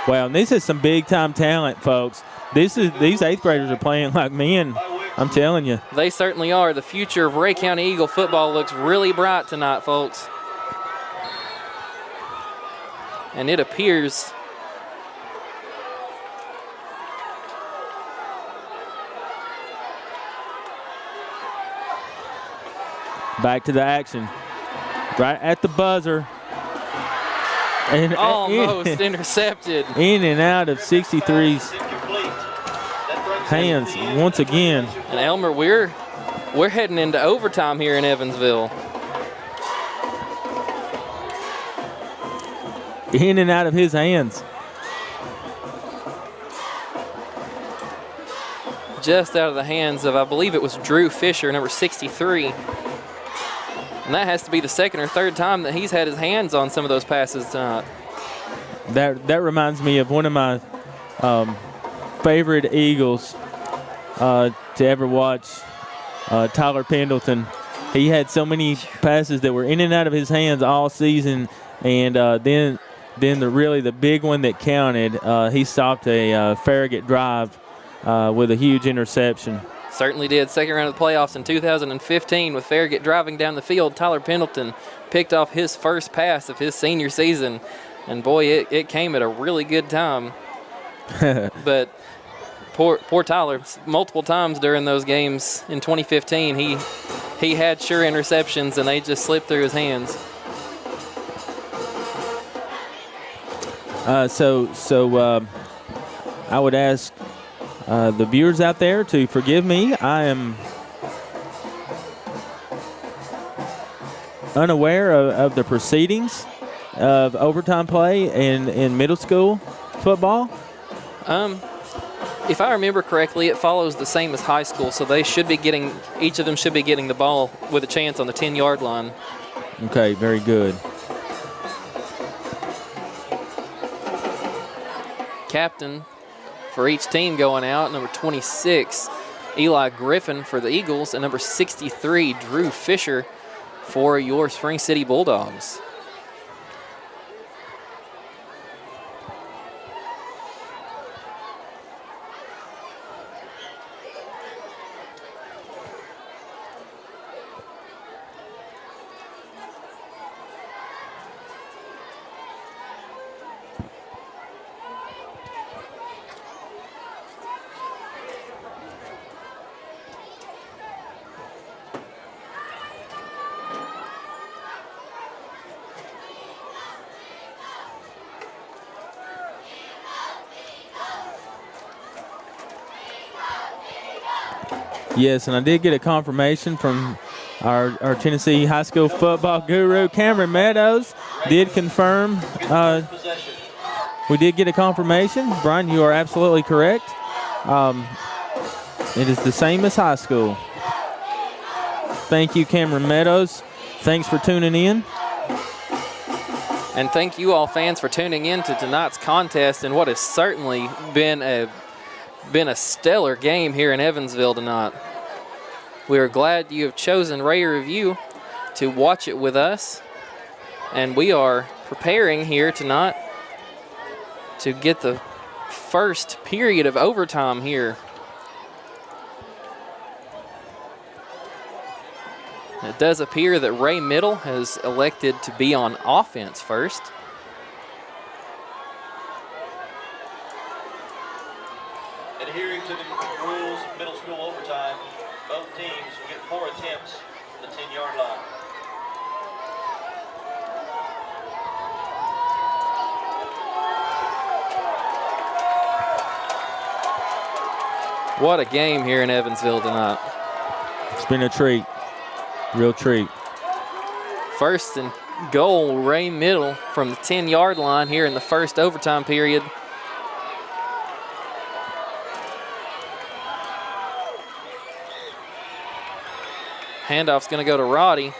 Wow, and this is some big-time talent, folks. These 8th graders are playing like men, I'm telling you. They certainly are. The future of Rhea County Eagle football looks really bright tonight, folks. And it appears back to the action. Right at the buzzer. And almost intercepted. In and out of 63's hands once again. And Elmer, we're heading into overtime here in Evansville. In and out of his hands. Just out of the hands of, I believe it was Drew Fisher, number 63. And that has to be the 2nd or 3rd time that he's had his hands on some of those passes tonight. That reminds me of one of my favorite Eagles to ever watch, Tyler Pendleton. He had so many passes that were in and out of his hands all season, and then the big one that counted, he stopped a Farragut drive with a huge interception. Certainly did. 2nd round of the playoffs in 2015 with Farragut driving down the field. Tyler Pendleton picked off his first pass of his senior season. And boy, it came at a really good time. But poor Tyler, multiple times during those games in 2015, he had sure interceptions and they just slipped through his hands. I would ask the viewers out there to forgive me. I am unaware of the proceedings of overtime play in middle school football. If I remember correctly, it follows the same as high school, so they should be getting, each of them should be getting the ball with a chance on the 10-yard line. Okay, very good. Captain for each team going out, number 26, Eli Griffin for the Eagles, and number 63, Drew Fisher for your Spring City Bulldogs. Yes, and I did get a confirmation from our Tennessee high school football guru, Cameron Meadows, did confirm. We did get a confirmation. Brian, you are absolutely correct. It is the same as high school. Thank you, Cameron Meadows. Thanks for tuning in. And thank you all fans for tuning in to tonight's contest and what has certainly been a stellar game here in Evansville tonight. We are glad you have chosen Ray Review to watch it with us, and we are preparing here tonight to get the first period of overtime here. It does appear that Ray Middle has elected to be on offense first. Adhering to the rules of middle school overtime, both teams will get 4 attempts from the 10-yard line. What a game here in Evansville tonight. It's been a treat, real treat. First and goal, Ray Middle from the 10-yard line here in the first overtime period. Handoff's going to go to Roddy.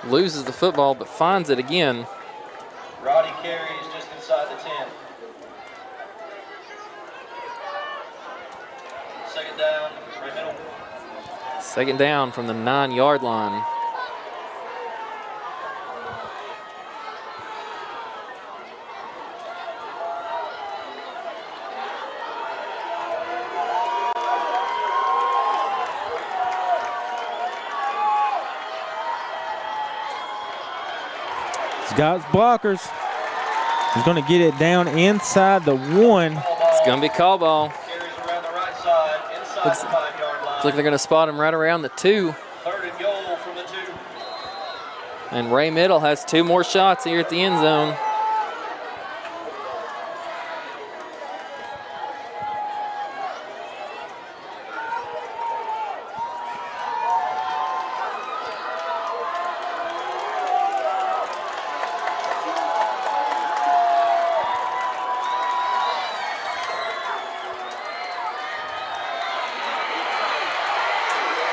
Loses the football, but finds it again. Roddy carries just inside the 10. Second down, Ray Middle. Second down from the 9-yard line. He's got his blockers. He's going to get it down inside the 1. It's going to be call ball. Carries around the right side, inside Looks the 5-yard line. like they're going to spot him right around the 2. Third and goal from the 2. And Ray Middle has 2 more shots here at the end zone.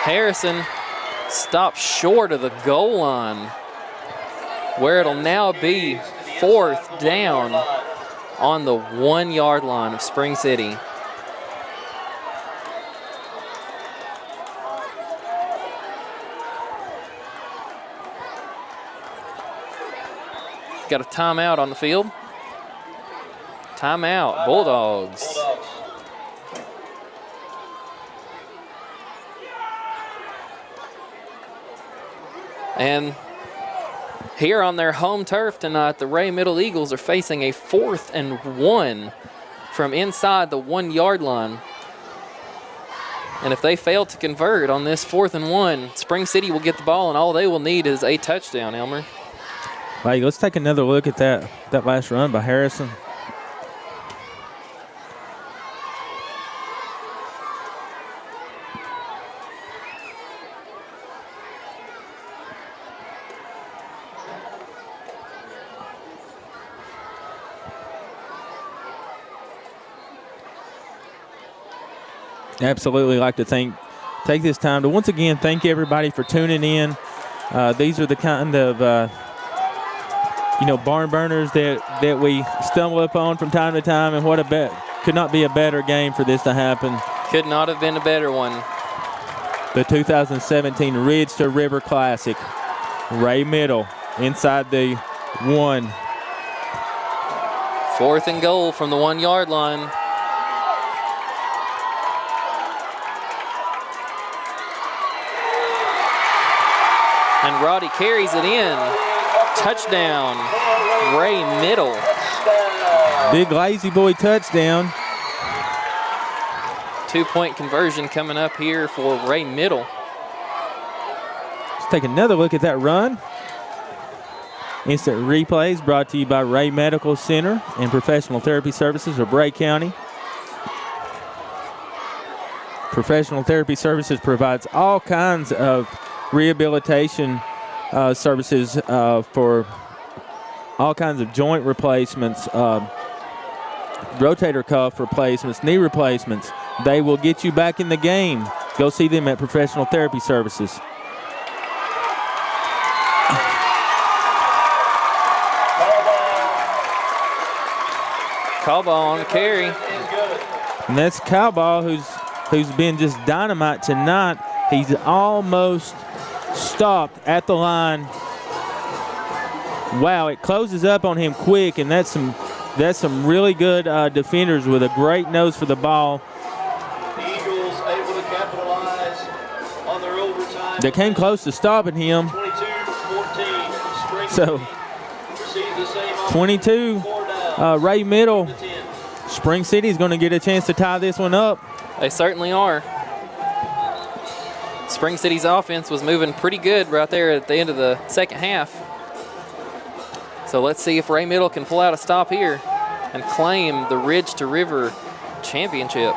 Harrison stops short of the goal line, where it'll now be 4th down on the 1-yard line of Spring City. Got a timeout on the field. Timeout, Bulldogs. And here on their home turf tonight, the Ray Middle Eagles are facing a 4th and 1 from inside the 1-yard line. And if they fail to convert on this 4th and 1, Spring City will get the ball, and all they will need is a touchdown, Elmer. Hey, let's take another look at that last run by Harrison. Absolutely like to take this time to once again thank everybody for tuning in. These are the kind of barn burners that we stumble upon from time to time, and could not be a better game for this to happen. Could not have been a better one. The 2017 Ridge to River Classic. Ray Middle inside the 1. 4th and goal from the 1-yard line. And Roddy carries it in. Touchdown, Ray Middle. Big Lazy Boy touchdown. 2-point conversion coming up here for Ray Middle. Let's take another look at that run. Instant replays brought to you by Ray Medical Center and Professional Therapy Services of Rhea County. Professional Therapy Services provides all kinds of rehabilitation services for all kinds of joint replacements, rotator cuff replacements, knee replacements. They will get you back in the game. Go see them at Professional Therapy Services. Call ball on the carry. And that's Cowball who's been just dynamite tonight. He's almost stopped at the line. Wow, it closes up on him quick, and that's some really good defenders with a great nose for the ball. The Eagles able to capitalize on their overtime. They came close to stopping him. 22-14. So 22, Ray Middle. Spring City is going to get a chance to tie this one up. They certainly are. Spring City's offense was moving pretty good right there at the end of the second half. So let's see if Ray Middle can pull out a stop here and claim the Ridge to River championship.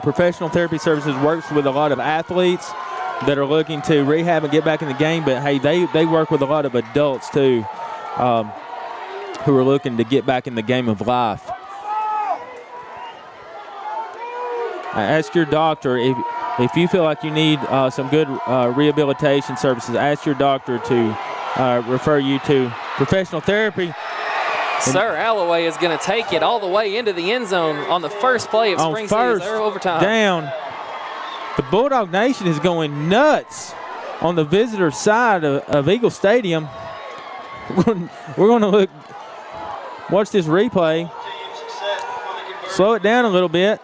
Professional Therapy Services works with a lot of athletes that are looking to rehab and get back in the game, but hey, they work with a lot of adults too who are looking to get back in the game of life. Ask your doctor if you feel like you need some good rehabilitation services. Ask your doctor to refer you to professional therapy. Sir Alloway is going to take it all the way into the end zone on the first play of Spring City's overtime. Down. The Bulldog Nation is going nuts on the visitor side of Eagle Stadium. We're going to watch this replay. Slow it down a little bit.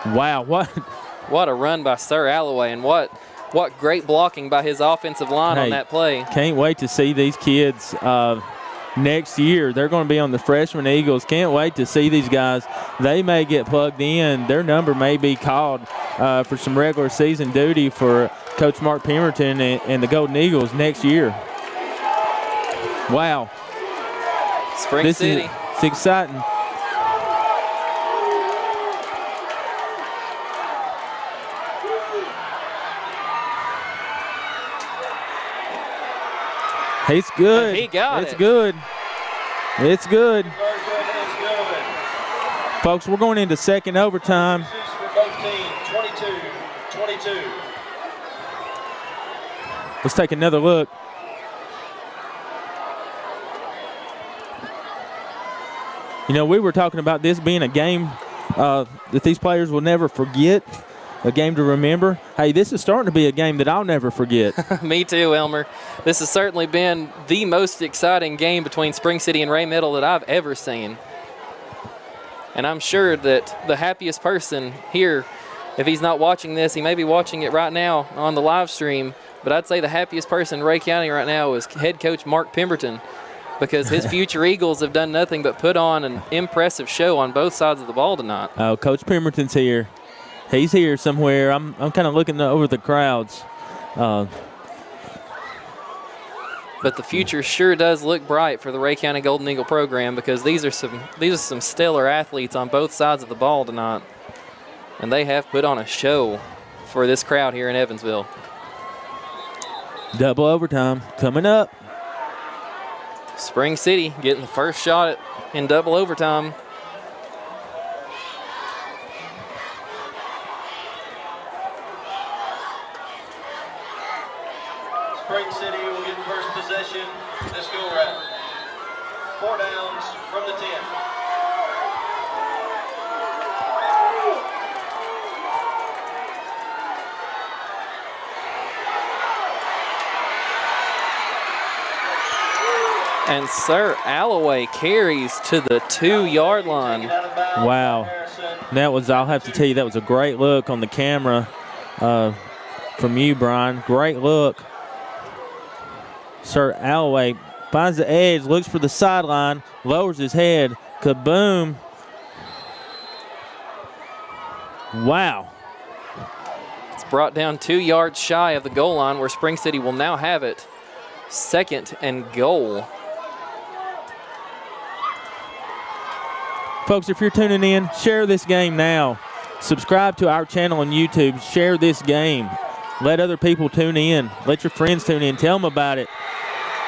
Wow, what a run by Sir Alloway, and what great blocking by his offensive line on that play. Can't wait to see these kids next year. They're going to be on the freshman Eagles. Can't wait to see these guys. They may get plugged in. Their number may be called for some regular season duty for Coach Mark Pemberton and the Golden Eagles next year. Wow. Spring City. It's exciting. It's good. And he got it. Good. It's good. Folks, we're going into second overtime. 22-22. Let's take another look. We were talking about this being a game that these players will never forget. A game to remember. Hey, this is starting to be a game that I'll never forget. Me too, Elmer. This has certainly been the most exciting game between Spring City and Ray Middle that I've ever seen. And I'm sure that the happiest person here, if he's not watching this, he may be watching it right now on the live stream, but I'd say the happiest person in Rhea County right now is head coach Mark Pemberton. because his future Eagles have done nothing but put on an impressive show on both sides of the ball tonight. Oh, Coach Pemberton's here. He's here somewhere. I'm kind of looking over the crowds. But the future sure does look bright for the Rhea County Golden Eagle program, because these are some stellar athletes on both sides of the ball tonight, and they have put on a show for this crowd here in Evansville. Double overtime coming up. Spring City getting the first shot in double overtime. Spring City will get first possession this go round. 4 downs from the 10. And Sir Alloway carries to the 2-yard line. Wow. That was, I'll have to tell you, that was a great look on the camera from you, Brian. Great look. Sir Alloway finds the edge, looks for the sideline, lowers his head. Kaboom. Wow. It's brought down 2 yards shy of the goal line, where Spring City will now have it. 2nd and goal. Folks, if you're tuning in, share this game now. Subscribe to our channel on YouTube. Share this game. Let other people tune in. Let your friends tune in. Tell them about it.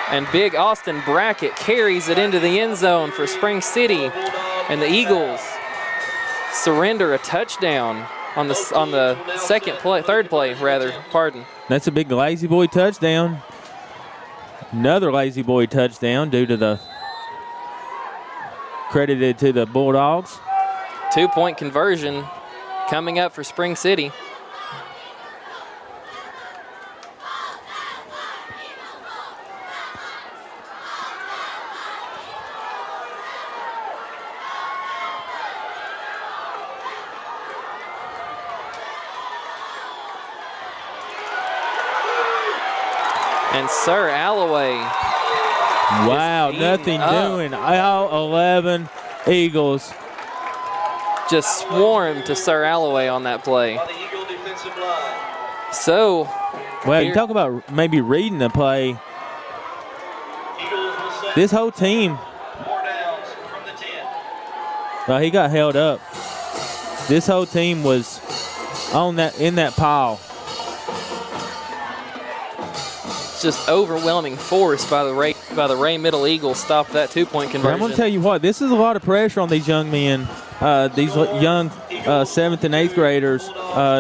And big Austin Brackett carries it into the end zone for Spring City. And the Eagles surrender a touchdown on the third play, pardon. That's a big Lazy Boy touchdown. Another Lazy Boy touchdown due to the credited to the Bulldogs. 2-point conversion coming up for Spring City. And Sir Alloway. Wow, nothing doing. All 11 Eagles just swarmed to Sir Alloway on that play. So, well, you talk about maybe reading the play. This whole team. Well, he got held up. This whole team was on in that pile. Just overwhelming force by the Rhea Middle Eagles stopped that 2-point conversion. I'm going to tell you what, this is a lot of pressure on these young men, these young 7th and 8th graders.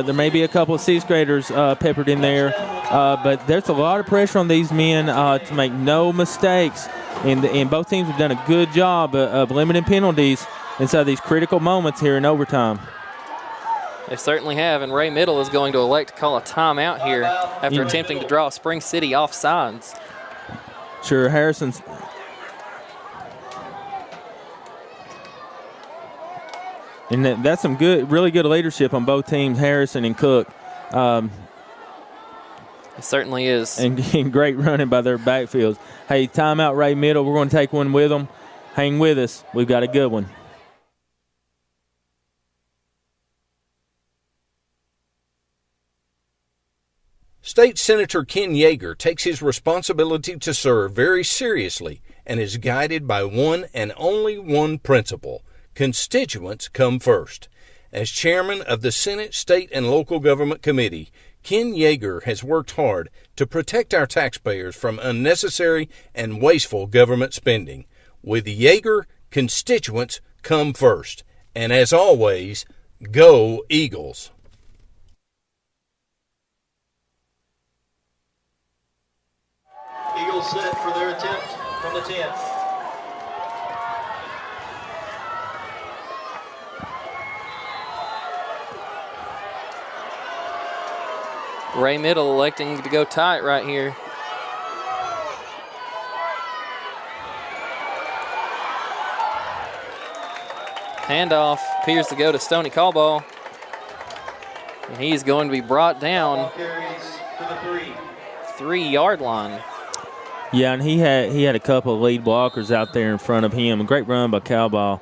There may be a couple of 6th graders peppered in there, but there's a lot of pressure on these men to make no mistakes. And both teams have done a good job of limiting penalties inside these critical moments here in overtime. They certainly have, and Rhea Middle is going to elect to call a timeout here after attempting to draw Spring City offsides. Sure, Harrison's. And that's some really good leadership on both teams, Harrison and Cook. It certainly is. And great running by their backfields. Hey, timeout, Rhea Middle. We're going to take one with them. Hang with us. We've got a good one. State Senator Ken Yeager takes his responsibility to serve very seriously and is guided by one and only one principle: constituents come first. As chairman of the Senate State and Local Government Committee, Ken Yeager has worked hard to protect our taxpayers from unnecessary and wasteful government spending. With Yeager, constituents come first. And as always, go Eagles! Eagles set for their attempt from the 10. Rhea Middle electing to go tight right here. Handoff appears to go to Stoney Callball. And he's going to be brought down. 3. 3-yard line. Yeah, and he had a couple of lead blockers out there in front of him. A great run by Cowball.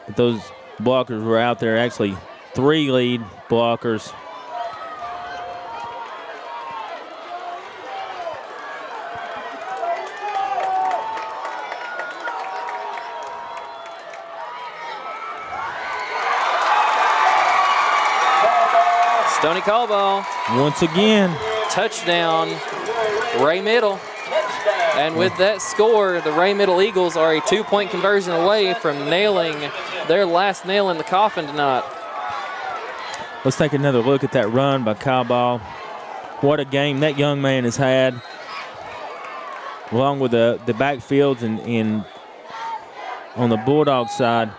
But those blockers were out there, actually 3 lead blockers. Stoney Caldwell. Once again. Touchdown, Ray Middle. And with that score, the Ray Middle Eagles are a 2-point conversion away from nailing their last nail in the coffin tonight. Let's take another look at that run by Cowball. What a game that young man has had, along with the backfields and on the Bulldog side.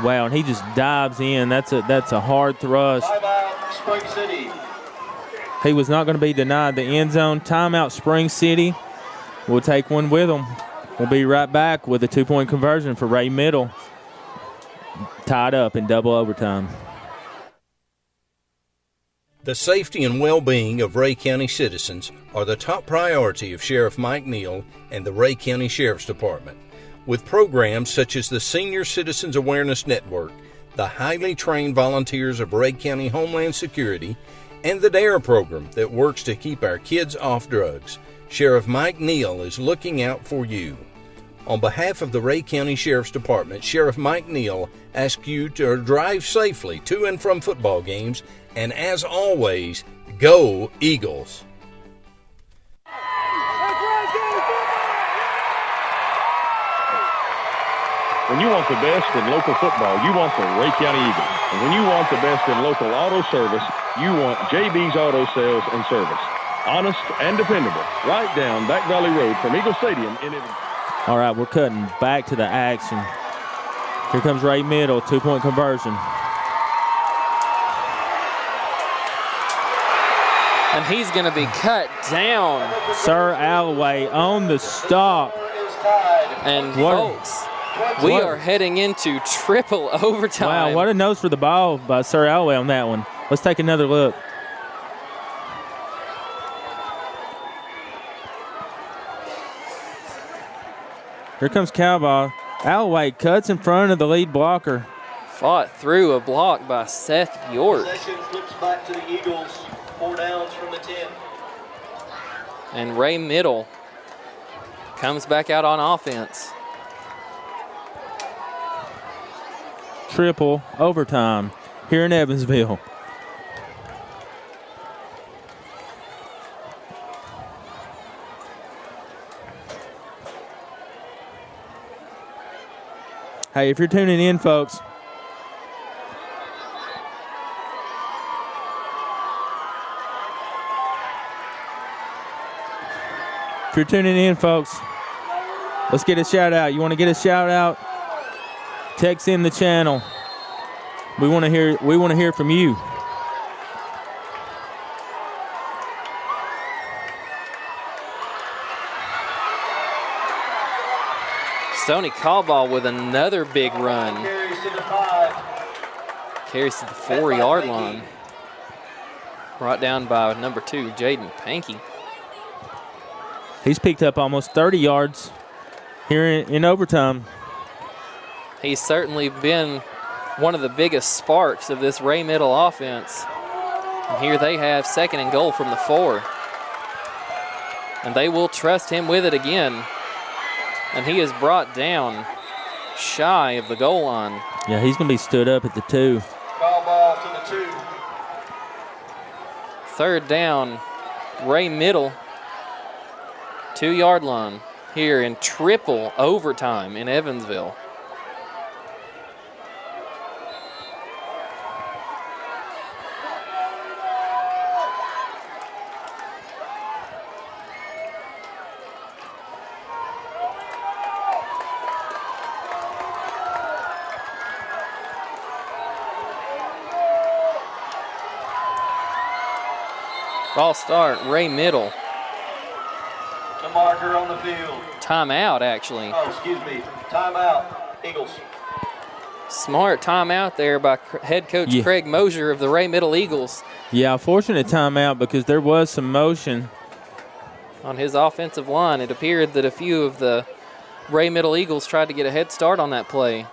Wow, and he just dives in. That's a hard thrust. Timeout, Spring City. He was not going to be denied the end zone. Timeout, Spring City. We'll take one with them. We'll be right back with a 2-point conversion for Ray Middle. Tied up in double overtime. The safety and well-being of Rhea County citizens are the top priority of Sheriff Mike Neal and the Rhea County Sheriff's Department. With programs such as the Senior Citizens Awareness Network, the highly trained volunteers of Rhea County Homeland Security, and the DARE program that works to keep our kids off drugs, Sheriff Mike Neal is looking out for you. On behalf of the Rhea County Sheriff's Department, Sheriff Mike Neal asks you to drive safely to and from football games, and as always, go Eagles! When you want the best in local football, you want the Rhea County Eagles. And when you want the best in local auto service, you want JB's Auto Sales and Service. Honest and dependable. Right down Back Valley Road from Eagle Stadium in Evansville. All right, we're cutting back to the action. Here comes Ray Middle, 2-point conversion. And he's going to be cut down. Sir Alloway on the stop. And folks, we are heading into triple overtime. Wow, what a nose for the ball by Sir Alloway on that one. Let's take another look. Here comes Cowball. Alloway cuts in front of the lead blocker. Fought through a block by Seth York. Possession flips back to the Eagles. 4 downs from the 10. And Ray Middle comes back out on offense. Triple overtime here in Evansville. Hey, if you're tuning in, folks, let's get a shout out. You want to get a shout out? Text in the channel. We want to hear from you. Stoney Caldwell with another big run. Carries to the 5. Carries to the 4-yard line. Brought down by number 2, Jaden Pankey. He's picked up almost 30 yards here in overtime. He's certainly been one of the biggest sparks of this Ray Middle offense. And here they have 2nd and goal from the 4. And they will trust him with it again. And he is brought down shy of the goal line. Yeah, he's going to be stood up at the 2. Foul ball to the 2. 3rd down, Ray Middle, 2-yard line here in triple overtime in Evansville. False start, Ray Middle. The marker on the field. Timeout, actually. Oh, excuse me. Timeout, Eagles. Smart timeout there by head coach Craig Mosier of the Ray Middle Eagles. Yeah, fortunate timeout because there was some motion on his offensive line. It appeared that a few of the Ray Middle Eagles tried to get a head start on that play.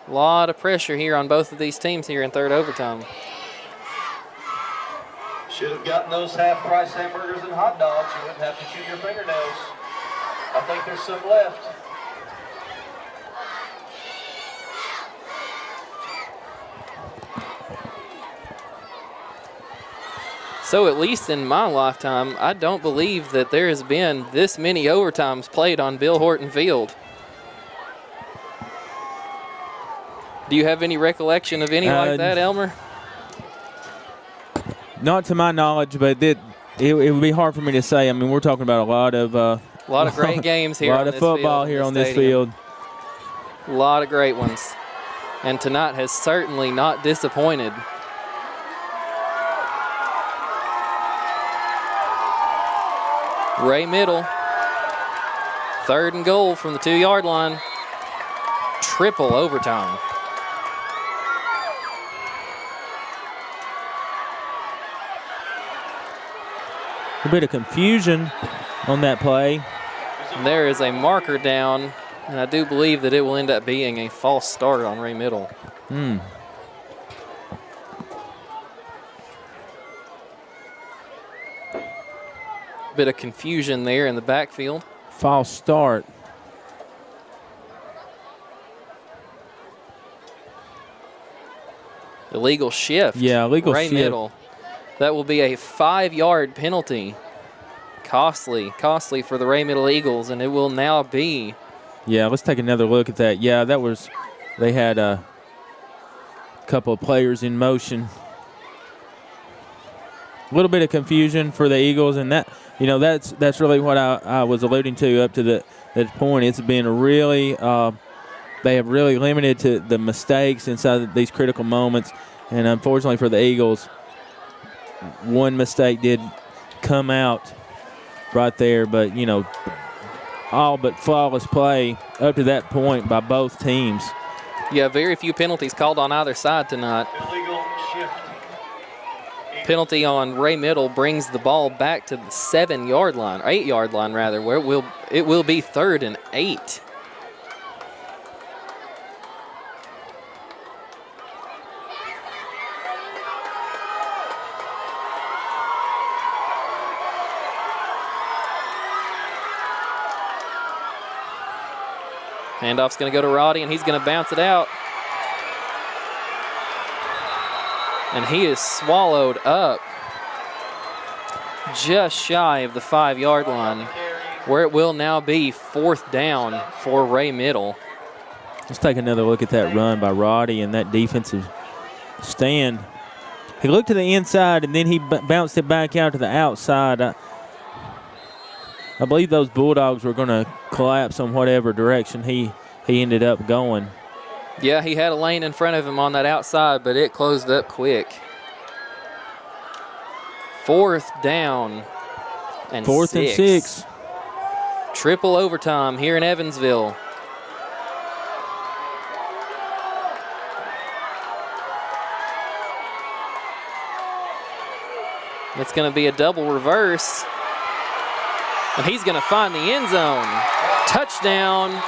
A lot of pressure here on both of these teams here in third overtime. Should have gotten those half-price hamburgers and hot dogs. You wouldn't have to chew your fingernails. I think there's some left. So at least in my lifetime, I don't believe that there has been this many overtimes played on Bill Horton Field. Do you have any recollection of any like that, Elmer? Not to my knowledge, but it would be hard for me to say. I mean, we're talking about a lot of great games here. A lot of football here on this field. A lot of great ones. And tonight has certainly not disappointed. Ray Middle, 3rd and goal from the 2-yard line. Triple overtime. A bit of confusion on that play. And there is a marker down, and I do believe that it will end up being a false start on Ray Middle. Bit of confusion there in the backfield. False start. Illegal shift. Yeah, illegal Ray shift. Middle. That will be a 5-yard penalty. Costly for the Ray Middle Eagles, and it will now be. Yeah, let's take another look at that. Yeah, they had a couple of players in motion. A little bit of confusion for the Eagles, and that's really what I was alluding to up to that point. It's been really they have really limited to the mistakes inside these critical moments, and unfortunately for the Eagles, one mistake did come out right there, but all but flawless play up to that point by both teams. Yeah, very few penalties called on either side tonight. Illegal shift. Penalty on Ray Middle brings the ball back to the 7-yard line, or 8-yard line rather, where it will be 3rd and 8. Handoff's going to go to Roddy, and he's going to bounce it out. And he is swallowed up just shy of the 5-yard line, where it will now be 4th down for Ray Middle. Let's take another look at that run by Roddy and that defensive stand. He looked to the inside, and then he bounced it back out to the outside. I believe those Bulldogs were going to collapse on whatever direction he ended up going. Yeah, he had a lane in front of him on that outside, but it closed up quick. 4th down and 4th and 6. Triple overtime here in Evansville. It's going to be a double reverse. And he's going to find the end zone. Touchdown.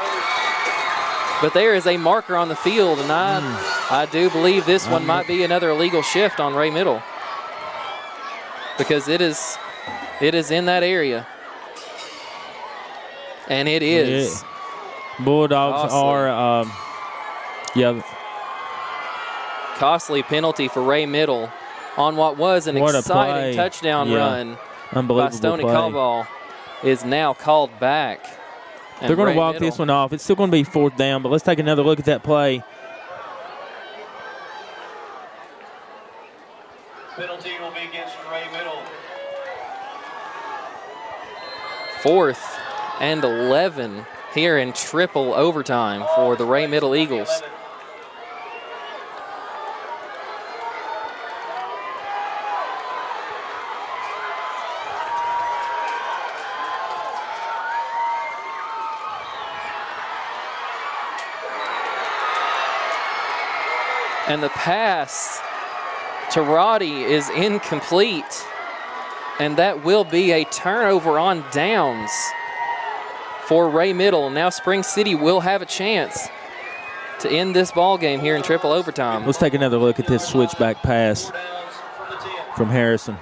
But there is a marker on the field, and I do believe this one might be another illegal shift on Ray Middle, because it is in that area. And it is. Yeah. Bulldogs are, costly penalty for Ray Middle on what was an exciting touchdown run by Stoney Caldwell is now called back. They're going to walk this one off. It's still going to be 4th down, but let's take another look at that play. Penalty will be against Ray Middle. 4th and 11 here in triple overtime for the Ray Middle Eagles. And the pass to Roddy is incomplete. And that will be a turnover on downs for Ray Middle. Now Spring City will have a chance to end this ball game here in triple overtime. Let's take another look at this switchback pass from Harrison.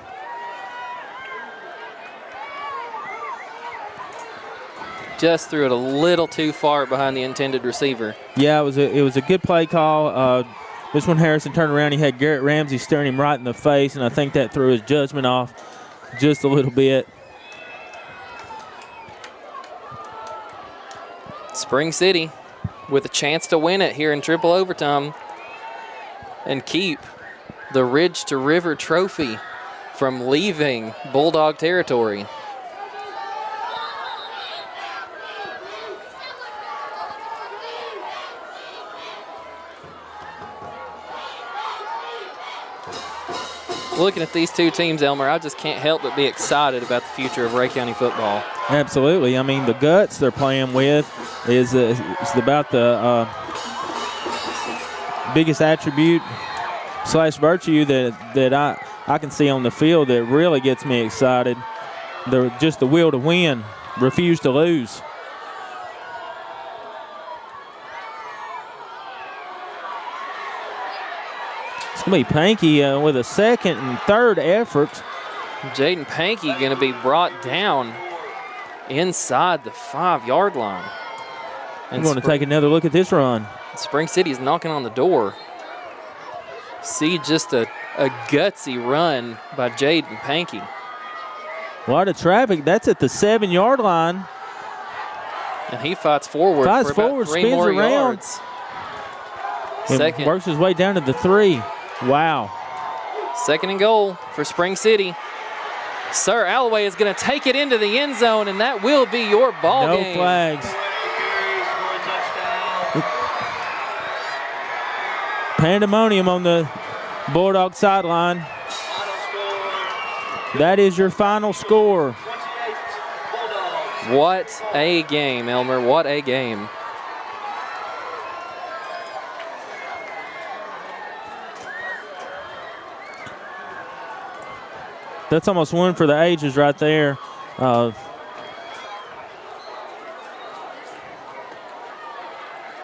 Just threw it a little too far behind the intended receiver. Yeah, it was a good play call. This one, Harrison turned around. He had Garrett Ramsey staring him right in the face, and I think that threw his judgment off just a little bit. Spring City with a chance to win it here in triple overtime and keep the Ridge to River trophy from leaving Bulldog territory. Looking at these two teams, Elmer, I just can't help but be excited about the future of Rhea County football. Absolutely. I mean, the guts they're playing with is about the biggest attribute / virtue that I can see on the field that really gets me excited. Just the will to win, refuse to lose. It's going to be Pankey with a second and third effort. Jaden Pankey going to be brought down inside the 5-yard line. I'm going to take another look at this run. Spring City's knocking on the door. See just a gutsy run by Jaden Pankey. A lot of traffic. That's at the 7-yard line. And he fights forward for about 3 more yards. And works his way down to the 3. Wow. Second and goal for Spring City. Sir Alloway is going to take it into the end zone, and that will be your ball game. No flags. Pandemonium on the Bulldog sideline. That is your final score. What a game, Elmer. What a game. That's almost one for the ages right there.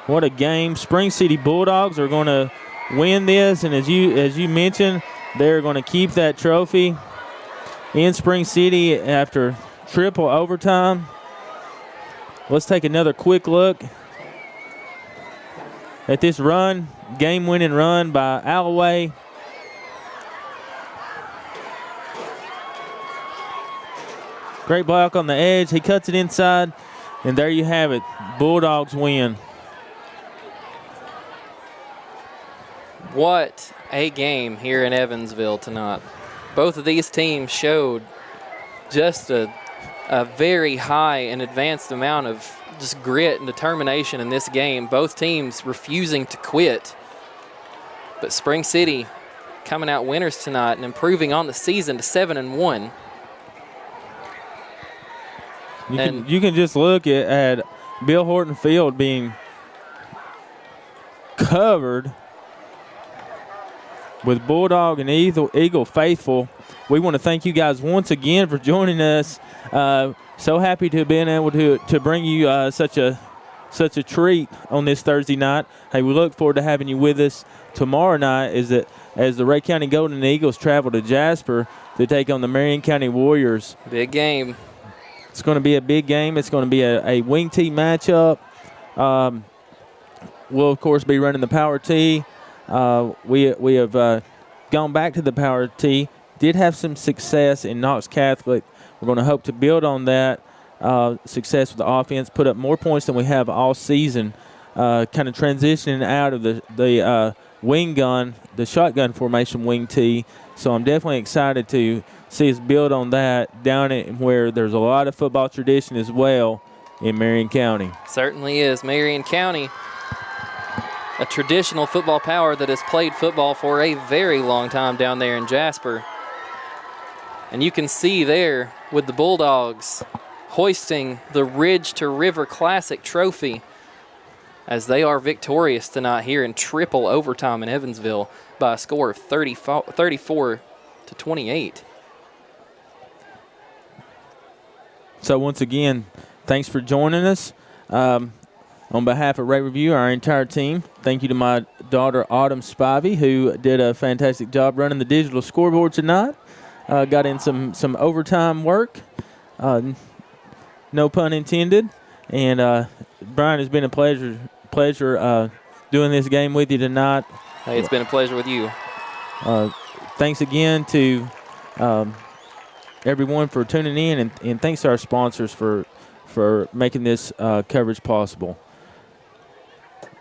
What a game. Spring City Bulldogs are going to win this, and as you mentioned, they're going to keep that trophy in Spring City after triple overtime. Let's take another quick look at this run, game-winning run by Alloway. Great block on the edge. He cuts it inside, and there you have it. Bulldogs win. What a game here in Evansville tonight. Both of these teams showed just a very high and advanced amount of just grit and determination in this game. Both teams refusing to quit. But Spring City coming out winners tonight and improving on the season to 7-1. You can just look at Bill Horton Field being covered with Bulldog and Eagle faithful. We want to thank you guys once again for joining us. So happy to have been able to bring you such a treat on this Thursday night. Hey, we look forward to having you with us tomorrow night as the Rhea County Golden Eagles travel to Jasper to take on the Marion County Warriors. Big game. It's going to be a big game. It's going to be a wing tee matchup. We'll, of course, be running the power tee. We have gone back to the power tee. Did have some success in Knox Catholic. We're going to hope to build on that success with the offense, put up more points than we have all season, kind of transitioning out of the wing gun, the shotgun formation wing tee. So I'm definitely excited to see us build on that down in where there's a lot of football tradition as well in Marion County. Certainly is. Marion County, a traditional football power that has played football for a very long time down there in Jasper. And you can see there with the Bulldogs hoisting the Ridge to River Classic trophy as they are victorious tonight here in triple overtime in Evansville by a score of 34-28. So once again, thanks for joining us. On behalf of Rate Review, our entire team, thank you to my daughter Autumn Spivey, who did a fantastic job running the digital scoreboard tonight. Got in some overtime work, no pun intended. And Brian, it's been a pleasure doing this game with you tonight. Hey, it's been a pleasure with you. Thanks again to everyone for tuning in, and thanks to our sponsors for making this coverage possible.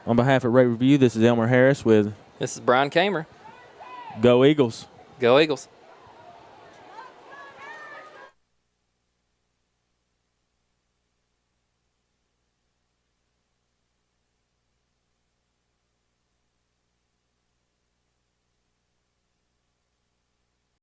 On behalf of Rate Review, this is Elmer Harris with... This is Brian Kamer. Go Eagles. Go Eagles.